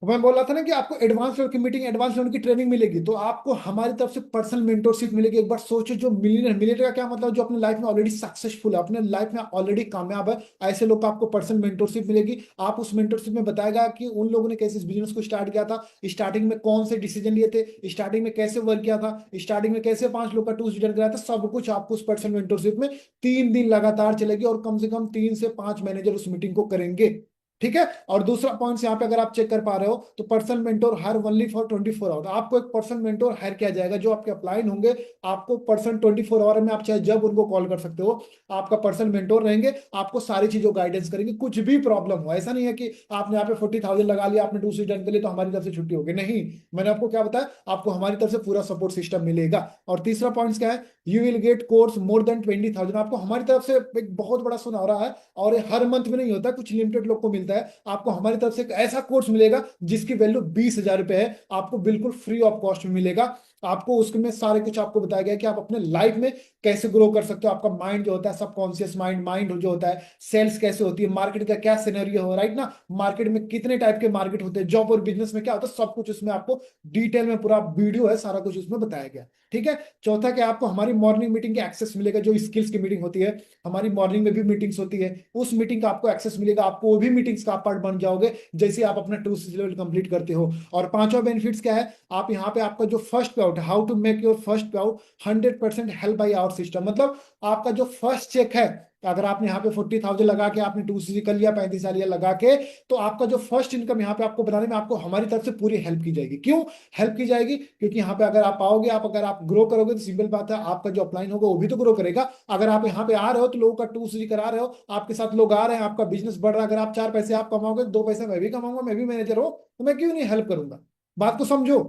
मैं बोल रहा था ना कि आपको एडवांस लेवल की मीटिंग, एडवांस लेवल की ट्रेनिंग मिलेगी, तो आपको हमारी तरफ से पर्सनल मेंटरशिप मिलेगी। एक बार सोचो, जो मिलियनर, मिलियनर का क्या मतलब, जो अपने लाइफ में ऑलरेडी सक्सेसफुल है, अपने लाइफ में ऑलरेडी कामयाब है, ऐसे लोग को आपको पर्सनल मेंटरशिप मिलेगी। आप उस मेंटरशिप में बताएगा कि उन लोगों ने कैसे इस बिजनेस को स्टार्ट किया था, स्टार्टिंग में कौन से डिसीजन लिए थे, स्टार्टिंग में कैसे वर्क किया था, स्टार्टिंग में कैसे 5 लोग का टू रिटर्न कराया था, सब कुछ आपको उस पर्सनल मेंटरशिप में 3 दिन लगातार चलेगी, और कम से कम 3 से 5 मैनेजर उस मीटिंग को करेंगे। ठीक है। और दूसरा पॉइंट यहाँ पे अगर आप चेक कर पा रहे हो, तो पर्सनल मेंटोर हर ओनली फॉर 24 आवर, आपको एक पर्सनल मेंटोर हायर किया जाएगा, जो आपके अपलाइन होंगे। आपको पर्सन 24 आवर में आप चाहे जब उनको कॉल कर सकते हो, आपका पर्सनल मेंटोर रहेंगे, आपको सारी चीजों गाइडेंस करेंगे, कुछ भी प्रॉब्लम हो। ऐसा नहीं है कि आपने यहाँ पे 40,000 लगा लिया, आपने दूसरी टर्न के लिए तो हमारी तरफ से छुट्टी होगी, नहीं। मैंने आपको क्या बताया, आपको हमारी तरफ से पूरा सपोर्ट सिस्टम मिलेगा। और तीसरा पॉइंट क्या है, you will gate course more than 20,000, आपको हमारी तरफ से एक बहुत बड़ा सुनहरा है, और ये हर मंथ में नहीं होता, कुछ लिमिटेड लोग को मिलता है। आपको हमारी तरफ से एक ऐसा कोर्स मिलेगा जिसकी वैल्यू 20,000 रुपए है, आपको बिल्कुल फ्री ऑफ कॉस्ट में मिलेगा। आपको उसमें सारे कुछ आपको बताया गया है कि आप अपने लाइफ में कैसे ग्रो कर सकते हो। आपका माइंड जो होता है, सबकॉन्शियस माइंड माइंड जो होता है, सेल्स कैसे होती है, मार्केट का क्या सिनेरियो हो, राइट ना, मार्केट में कितने टाइप के मार्केट होते हैं, जॉब और बिजनेस में क्या होता है, सब कुछ उसमें आपको डिटेल में पूरा वीडियो है, सारा कुछ उसमें बताया गया। ठीक है। चौथा क्या, आपको हमारी मॉर्निंग मीटिंग के एक्सेस मिलेगा, जो स्किल्स की मीटिंग होती है, हमारी मॉर्निंग में भी मीटिंग्स होती है, उस मीटिंग का आपको एक्सेस मिलेगा, आपको वो भी मीटिंग्स का पार्ट बन जाओगे जैसे आप अपना 2 लेवल कंप्लीट करते हो। और पांचवा बेनिफिट्स क्या है, आप यहाँ पे आपका जो first payout, how to make your first payout 100% help by our system, मतलब आपका जो फर्स्ट चेक है, अगर आपने यहाँ पे 40,000 लगा के आपने 2 कर लिया, 35,000 लगा के, तो आपका जो फर्स्ट इनकम यहाँ पे आपको बनाने में आपको हमारी तरफ से पूरी हेल्प की जाएगी। क्यों हेल्प की जाएगी? क्योंकि यहाँ पे अगर आप आओगे, आप अगर आप ग्रो करोगे तो सिंपल बात है, आपका जो अपलाइन होगा वो भी तो ग्रो करेगा। अगर आप यहाँ पे आ रहे हो तो लोगों का 2 करा रहे हो, आपके साथ लोग आ रहे हैं, आपका बिजनेस बढ़ रहा है, अगर आप 4 पैसे आप कमाओगे, 2 पैसे मैं भी कमाऊंगा, मैं भी मैनेजर हूँ, तो मैं क्यों नहीं हेल्प करूंगा? बात को समझो,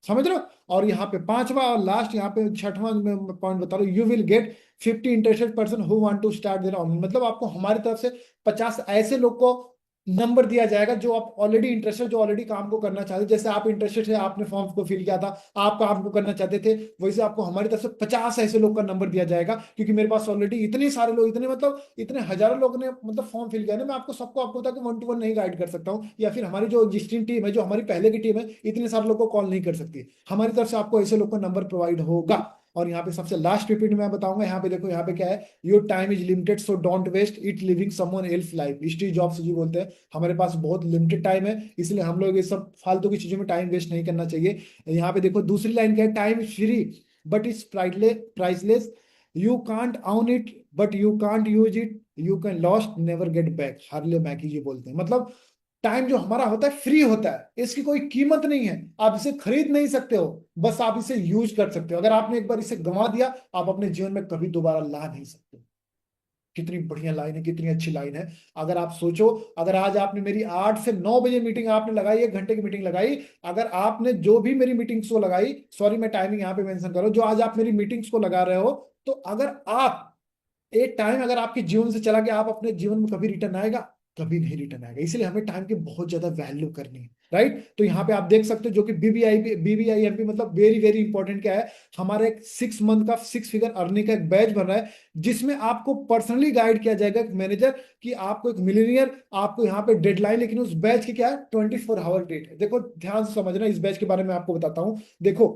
समझ रहे हो? और यहाँ पे पांचवा और लास्ट, यहाँ पे छठवां पॉइंट बता रहा हूँ, you will get 50 interested person who want to start their online, मतलब आपको हमारी तरफ से 50 ऐसे लोग को नंबर दिया जाएगा जो आप ऑलरेडी इंटरेस्टेड, जो ऑलरेडी काम को करना चाहते, जैसे आप इंटरेस्टेड है, आपने फॉर्म को फिल किया था, आप काम को करना चाहते थे, वैसे आपको हमारी तरफ से 50 ऐसे लोग का नंबर दिया जाएगा, क्योंकि मेरे पास ऑलरेडी इतने सारे लोग, इतने मतलब इतने हजारों लोग ने मतलब फॉर्म फिल किया ना, मैं आपको सबको आपको होता कि 1 to 1 नहीं गाइड कर सकता हूँ, या फिर हमारी जो एग्जिस्टिंग टीम है, जो हमारी पहले की टीम है, इतने सारे लोग को कॉल नहीं कर सकती। हमारी तरफ से आपको ऐसे लोग का नंबर प्रोवाइड होगा। और यहाँ पे सबसे लास्ट रिपीट में मैं बताऊंगा, यहाँ पे देखो, यहाँ पे क्या है, your time is limited so don't waste it living someone else life, Steve Jobs ji बोलते हैं, हमारे पास बहुत लिमिटेड टाइम है, इसलिए हम लोग ये सब फालतू की चीजों में टाइम वेस्ट नहीं करना चाहिए। यहाँ पे देखो दूसरी लाइन क्या है, time is free but is priceless, you can't own it but you can't use it, you can lost never get back, Harvey Mackay ji बोलते हैं। मतलब टाइम जो हमारा होता है फ्री होता है, इसकी कोई कीमत नहीं है, आप इसे खरीद नहीं सकते हो, बस आप इसे यूज कर सकते हो। अगर आपने एक बार इसे गंवा दिया, आप अपने जीवन में कभी दोबारा ला नहीं सकते। कितनी बढ़िया लाइन है, कितनी अच्छी लाइन है। अगर आप सोचो, अगर आज आपने मेरी 8 से 9 बजे मीटिंग आपने लगाई, 1 घंटे की मीटिंग लगाई, अगर आपने जो भी मेरी मीटिंग्स को लगाई, सॉरी मैं टाइमिंग यहाँ पे मेंशन करूँ, जो आज आप मेरी मीटिंग्स को लगा रहे हो, तो अगर आप एक टाइम अगर आपके जीवन से चला गया, आप अपने जीवन में कभी रिटर्न आएगा? कभी नहीं रिटर्न आएगा। इसलिए हमें टाइम की बहुत ज्यादा वैल्यू करनी है, राइट। तो यहाँ पे आप देख सकते हो, जो कि बीबीआईएमपी मतलब वेरी वेरी इंपॉर्टेंट क्या है, हमारा एक 6 मंथ का 6 फिगर अर्निंग का एक बैच बन रहा है, जिसमें आपको पर्सनली गाइड किया जाएगा एक मैनेजर, कि आपको एक मिलीनियर, आपको यहाँ पे डेडलाइन, लेकिन उस बैच की क्या है, 24 आवर डेट है। देखो ध्यान से समझना, इस बैच के बारे में आपको बताता हूँ। देखो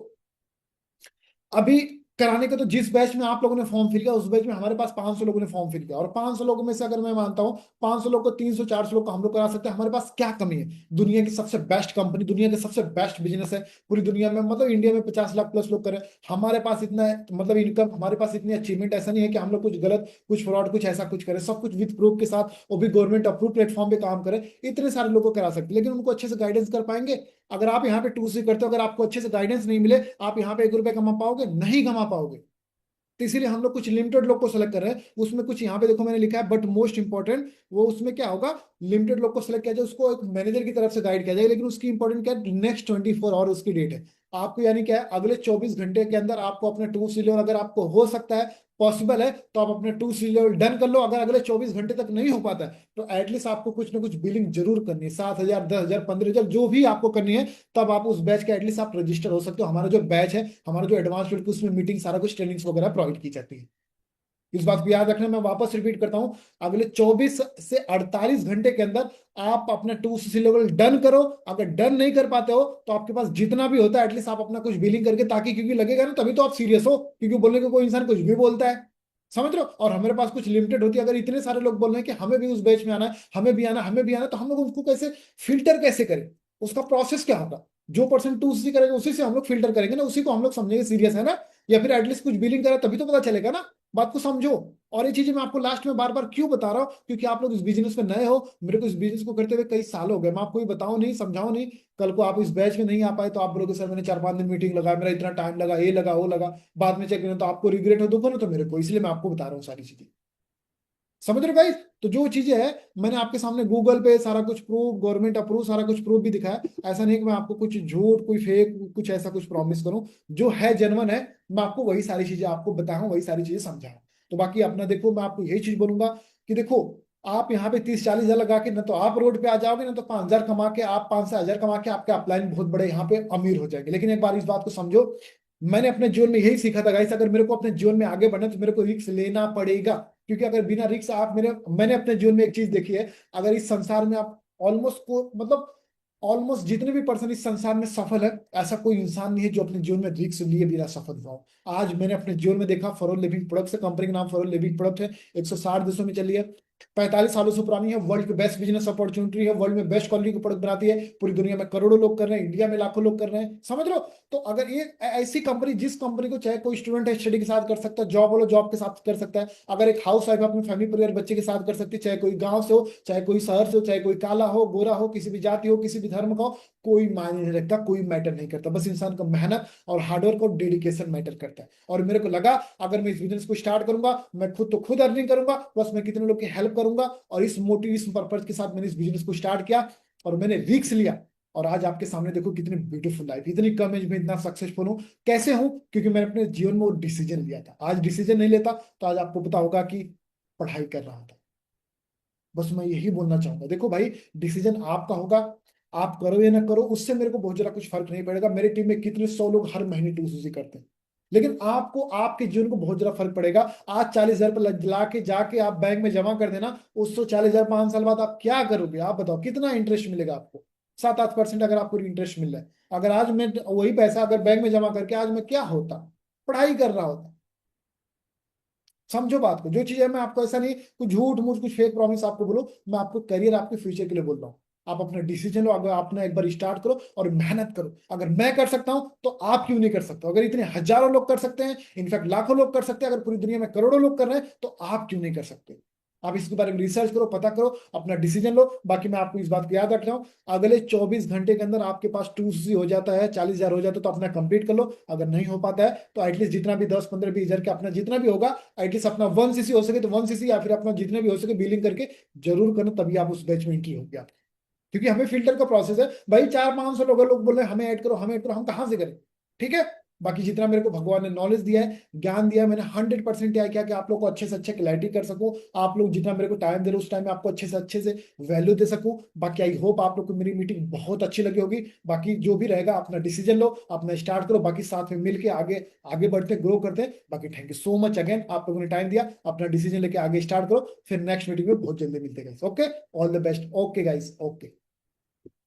अभी कराने का तो जिस बैच में आप लोगों ने फॉर्म फिल किया, उस बैच में हमारे पास 500 लोगों ने फॉर्म फिल किया, और 500 लोगों में से अगर मैं मानता हूँ 500 लोग को 300 400 लोग को हम लोग करा सकते हैं। हमारे पास क्या कमी है? दुनिया की सबसे बेस्ट कंपनी, दुनिया के सबसे बेस्ट बिजनेस है पूरी दुनिया में, मतलब इंडिया में 50 लाख प्लस लोग करें, हमारे पास इतना मतलब इनकम, हमारे पास इतनी अचीवमेंट, ऐसा नहीं है कि हम लोग कुछ गलत, कुछ फ्रॉड, कुछ ऐसा कुछ करें, सब कुछ विद प्रूफ के साथ, वो भी गवर्नमेंट अप्रूव प्लेटफॉर्म पे काम करें, इतने सारे लोग को करा सकते हैं, लेकिन उनको अच्छे से गाइडेंस कर पाएंगे? अगर आप यहाँ पे 2 करते हो, अगर आपको अच्छे से गाइडेंस नहीं मिले, आप यहाँ पे 1 रुपया कमा पाओगे? नहीं कमा पाओगे। तो इसीलिए हम लोग कुछ लिमिटेड लोग को सेलेक्ट कर रहे हैं, उसमें कुछ यहाँ पे देखो मैंने लिखा है, बट मोस्ट इंपॉर्टेंट, वो उसमें क्या होगा, लिमिटेड लोग को सेलेक्ट किया जाए, उसको एक मैनेजर की तरफ से गाइड किया जाए, लेकिन उसकी इंपॉर्टेंट क्या है, नेक्स्ट 24 आवर उसकी डेट है। आपको यानी क्या है, अगले 24 घंटे के अंदर आपको अपना 2 अगर आपको हो सकता है, पॉसिबल है, तो आप अपने 2 डन कर लो। अगर अगले 24 घंटे तक नहीं हो पाता है, तो एटलीस्ट आपको कुछ ना कुछ बिलिंग जरूर करनी है, 7,000, 10,000, 15,000, जो भी आपको करनी है, तब आप उस बैच के एटलीस्ट आप रजिस्टर हो सकते हो। हमारा जो बैच है, हमारा जो एडवांस, उसमें मीटिंग सारा कुछ ट्रेनिंग्स वगैरह प्रोवाइड की जाती है। इस बात को याद रखना, मैं वापस रिपीट करता हूं, अगले 24 से 48 घंटे के अंदर आप अपना 2 लेवल डन करो। अगर डन नहीं कर पाते हो, तो आपके पास जितना भी होता है एटलीस्ट आप अपना कुछ बिलिंग करके, ताकि, क्योंकि लगेगा ना, तभी तो आप सीरियस हो, क्योंकि बोलने को कोई इंसान कुछ भी बोलता है, समझ रहे हो? और हमारे पास कुछ लिमिटेड होती है, अगर इतने सारे लोग बोल रहे हैं कि हमें भी उस बैच में आना है, हमें भी आना, हमें भी आना, तो हम लोग उसको कैसे फिल्टर कैसे करें? उसका प्रोसेस क्या होगा? जो पर्सन 2 करेगा उसी से हम लोग फिल्टर करेंगे ना, उसी को हम लोग समझेंगे सीरियस है ना, या फिर एटलीस्ट कुछ बिलिंग करा, तभी तो पता चलेगा ना। बात को समझो। और ये चीजें मैं आपको लास्ट में बार बार क्यों बता रहा हूँ, क्योंकि आप लोग इस बिजनेस में नए हो, मेरे को इस बिजनेस को करते हुए कई साल हो गए, मैं आपको ये बताऊं नहीं, समझाऊं नहीं, कल को आप इस बैच में नहीं आ पाए, तो आप बोलोगे सर मैंने 4-5 दिन मीटिंग लगाया, मेरा इतना टाइम लगा, ये लगा वो लगा, बाद में चेक करें तो आपको रिग्रेट हो, दुख हो ना, तो मेरे को, इसलिए मैं आपको बता रहा हूँ सारी चीजें, समझ रहे हो गाइस? तो जो चीजें है, मैंने आपके सामने गूगल पे सारा कुछ प्रूफ, गवर्नमेंट अप्रूव सारा कुछ प्रूफ भी दिखाया, ऐसा नहीं कि मैं आपको कुछ झूठ, कोई फेक, कुछ ऐसा कुछ प्रॉमिस करूं, जो है जेन्युइन है, मैं आपको वही सारी चीजें आपको बताऊं, वही सारी चीजें समझाऊं। तो बाकी अपना देखो, मैं आपको यही चीज बोलूंगा कि देखो, आप यहाँ पे 30-40 हजार लगा के ना तो आप रोड पे आ जाओगे, ना तो 5,000 कमा के, आप 5 से 1,000 कमा के आपके अपलाइन बहुत बड़े यहाँ पे अमीर हो जाएंगे। लेकिन एक बार इस बात को समझो, मैंने अपने जीवन में यही सीखा था गाइस, अगर मेरे को अपने जीवन में आगे बढ़ना है तो मेरे को रिस्क लेना पड़ेगा। क्योंकि अगर बिना रिस्क आप मैंने अपने जीवन में एक चीज देखी है, अगर इस संसार में आप ऑलमोस्ट को मतलब ऑलमोस्ट जितने भी पर्सन इस संसार में सफल है, ऐसा कोई इंसान नहीं है जो अपने जीवन में रिस्क लिए बिना सफल हुआ हो। आज मैंने अपने जीवन में देखा, फरोल लिविंग प्रोडक्ट्स है, कंपनी का नाम फरोल लिविंग प्रोडक्ट है, 160 देशों में चली है, 45 सालों से पुरानी है, वर्ल्ड की बेस्ट बिजनेस अपॉर्चुनिटी है, वर्ल्ड में बेस्ट क्वालिटी के प्रोडक्ट बनाती है, पूरी दुनिया में करोड़ों लोग कर रहे हैं, इंडिया में लाखों लोग कर रहे हैं, समझ लो। तो अगर ये ऐसी कंपनी, जिस कंपनी को चाहे कोई स्टूडेंट है स्टडी के साथ कर सकता है, जॉब वाला जॉब के साथ कर सकता है, अगर एक हाउस वाइफ अपनी फैमिली परिवार बच्चे के साथ कर सकती है, चाहे कोई गांव से हो, चाहे कोई शहर से हो, चाहे कोई काला हो गोरा हो, किसी भी जाति हो, किसी भी धर्म का हो, कोई मायने नहीं रखता, कोई मैटर नहीं करता, बस इंसान का मेहनत और हार्डवर्क और डेडिकेशन मैटर करता है। और मेरे को लगा अगर मैं इस बिजनेस को स्टार्ट करूंगा, मैं खुद तो खुद अर्निंग करूंगा, प्लस मैं कितने लोग की हेल्प करूंगा, और इस मोटिव इस पर्पज के साथ मैंने इस बिजनेस को स्टार्ट किया और मैंने रिस्क लिया। और आज आपके सामने देखो कितनी ब्यूटीफुल लाइफ, इतनी कम एज में इतना सक्सेसफुल हूं। कैसे हूं? क्योंकि मैंने अपने जीवन में वो डिसीजन लिया था। आज डिसीजन नहीं लेता तो आज आपको पता होगा कि पढ़ाई कर रहा था। बस मैं यही बोलना चाहूंगा, देखो भाई, डिसीजन आपका होगा, आप करो या ना करो, उससे मेरे को बहुत ज्यादा कुछ फर्क नहीं पड़ेगा। मेरी टीम में कितने 100 लोग हर महीने टूसू करते हैं, लेकिन आपको आपके जीवन को बहुत ज्यादा फर्क पड़ेगा। आज 40,000 पर ला के जाके आप बैंक में जमा कर देना, उस 140,000 5 साल बाद आप क्या करोगे? आप बताओ कितना इंटरेस्ट मिलेगा आपको? 7-8% अगर आपको इंटरेस्ट मिल रहा है। अगर आज मैं वही पैसा अगर बैंक में जमा करके आज मैं क्या होता, पढ़ाई कर रहा होता। समझो बात को, जो चीज है, मैं आपको ऐसा नहीं कुछ झूठ मूठ कुछ फेक प्रॉमिस आपको बोलो, मैं आपको करियर आपके फ्यूचर के लिए बोल रहा हूँ। आप अपना डिसीजन लो, अगर आपने एक बार स्टार्ट करो और मेहनत करो। अगर मैं कर सकता हूं तो आप क्यों नहीं कर सकते? अगर इतने हजारों लोग कर सकते हैं, इनफैक्ट लाखों लोग कर सकते हैं, अगर पूरी दुनिया में करोड़ों लोग कर रहे हैं, तो आप क्यों नहीं कर सकते? आप इसके बारे में रिसर्च करो, पता करो, अपना डिसीजन लो। बाकी मैं आपको इस बात को याद रख रहा हूँ, अगले 24 घंटे के अंदर आपके पास 2C हो जाता है, 40,000 हो जाता है, तो अपना कंप्लीट कर लो। अगर नहीं हो पाता है तो एटलीस्ट जितना भी 10-15-20 हजार का अपना जितना भी होगा, एटलीस्ट अपना 1cc हो सके तो 1cc, या फिर अपना जितने भी हो सके बिलिंग करके जरूर करना, तभी आप उस बैच में एंट्री होगी आपकी। क्योंकि हमें फिल्टर का प्रोसेस है भाई, 400-500 लोग बोल रहे हैं हमें ऐड करो हमें ऐड करो, हम कहाँ से करें? ठीक है। बाकी जितना मेरे को भगवान ने नॉलेज दिया है, ज्ञान दिया है, मैंने 100% क्या किया कि आप लोग को अच्छे से अच्छे क्लैरिटी कर सकूं। आप लोग जितना मेरे को टाइम दे रहे हो उस टाइम में आपको अच्छे से वैल्यू दे सकूं। बाकी आई होप आप लोग को मेरी मीटिंग बहुत अच्छी लगी होगी। बाकी जो भी रहेगा अपना डिसीजन लो, अपना स्टार्ट करो, बाकी साथ में मिलकर आगे आगे बढ़ते ग्रो करते हैं। बाकी thank you so much again, आप लोगों ने टाइम दिया, अपना डिसीजन लेके आगे स्टार्ट करो। फिर नेक्स्ट मीटिंग में बहुत जल्दी मिलते हैं। Okay, all the best. Okay guys, okay.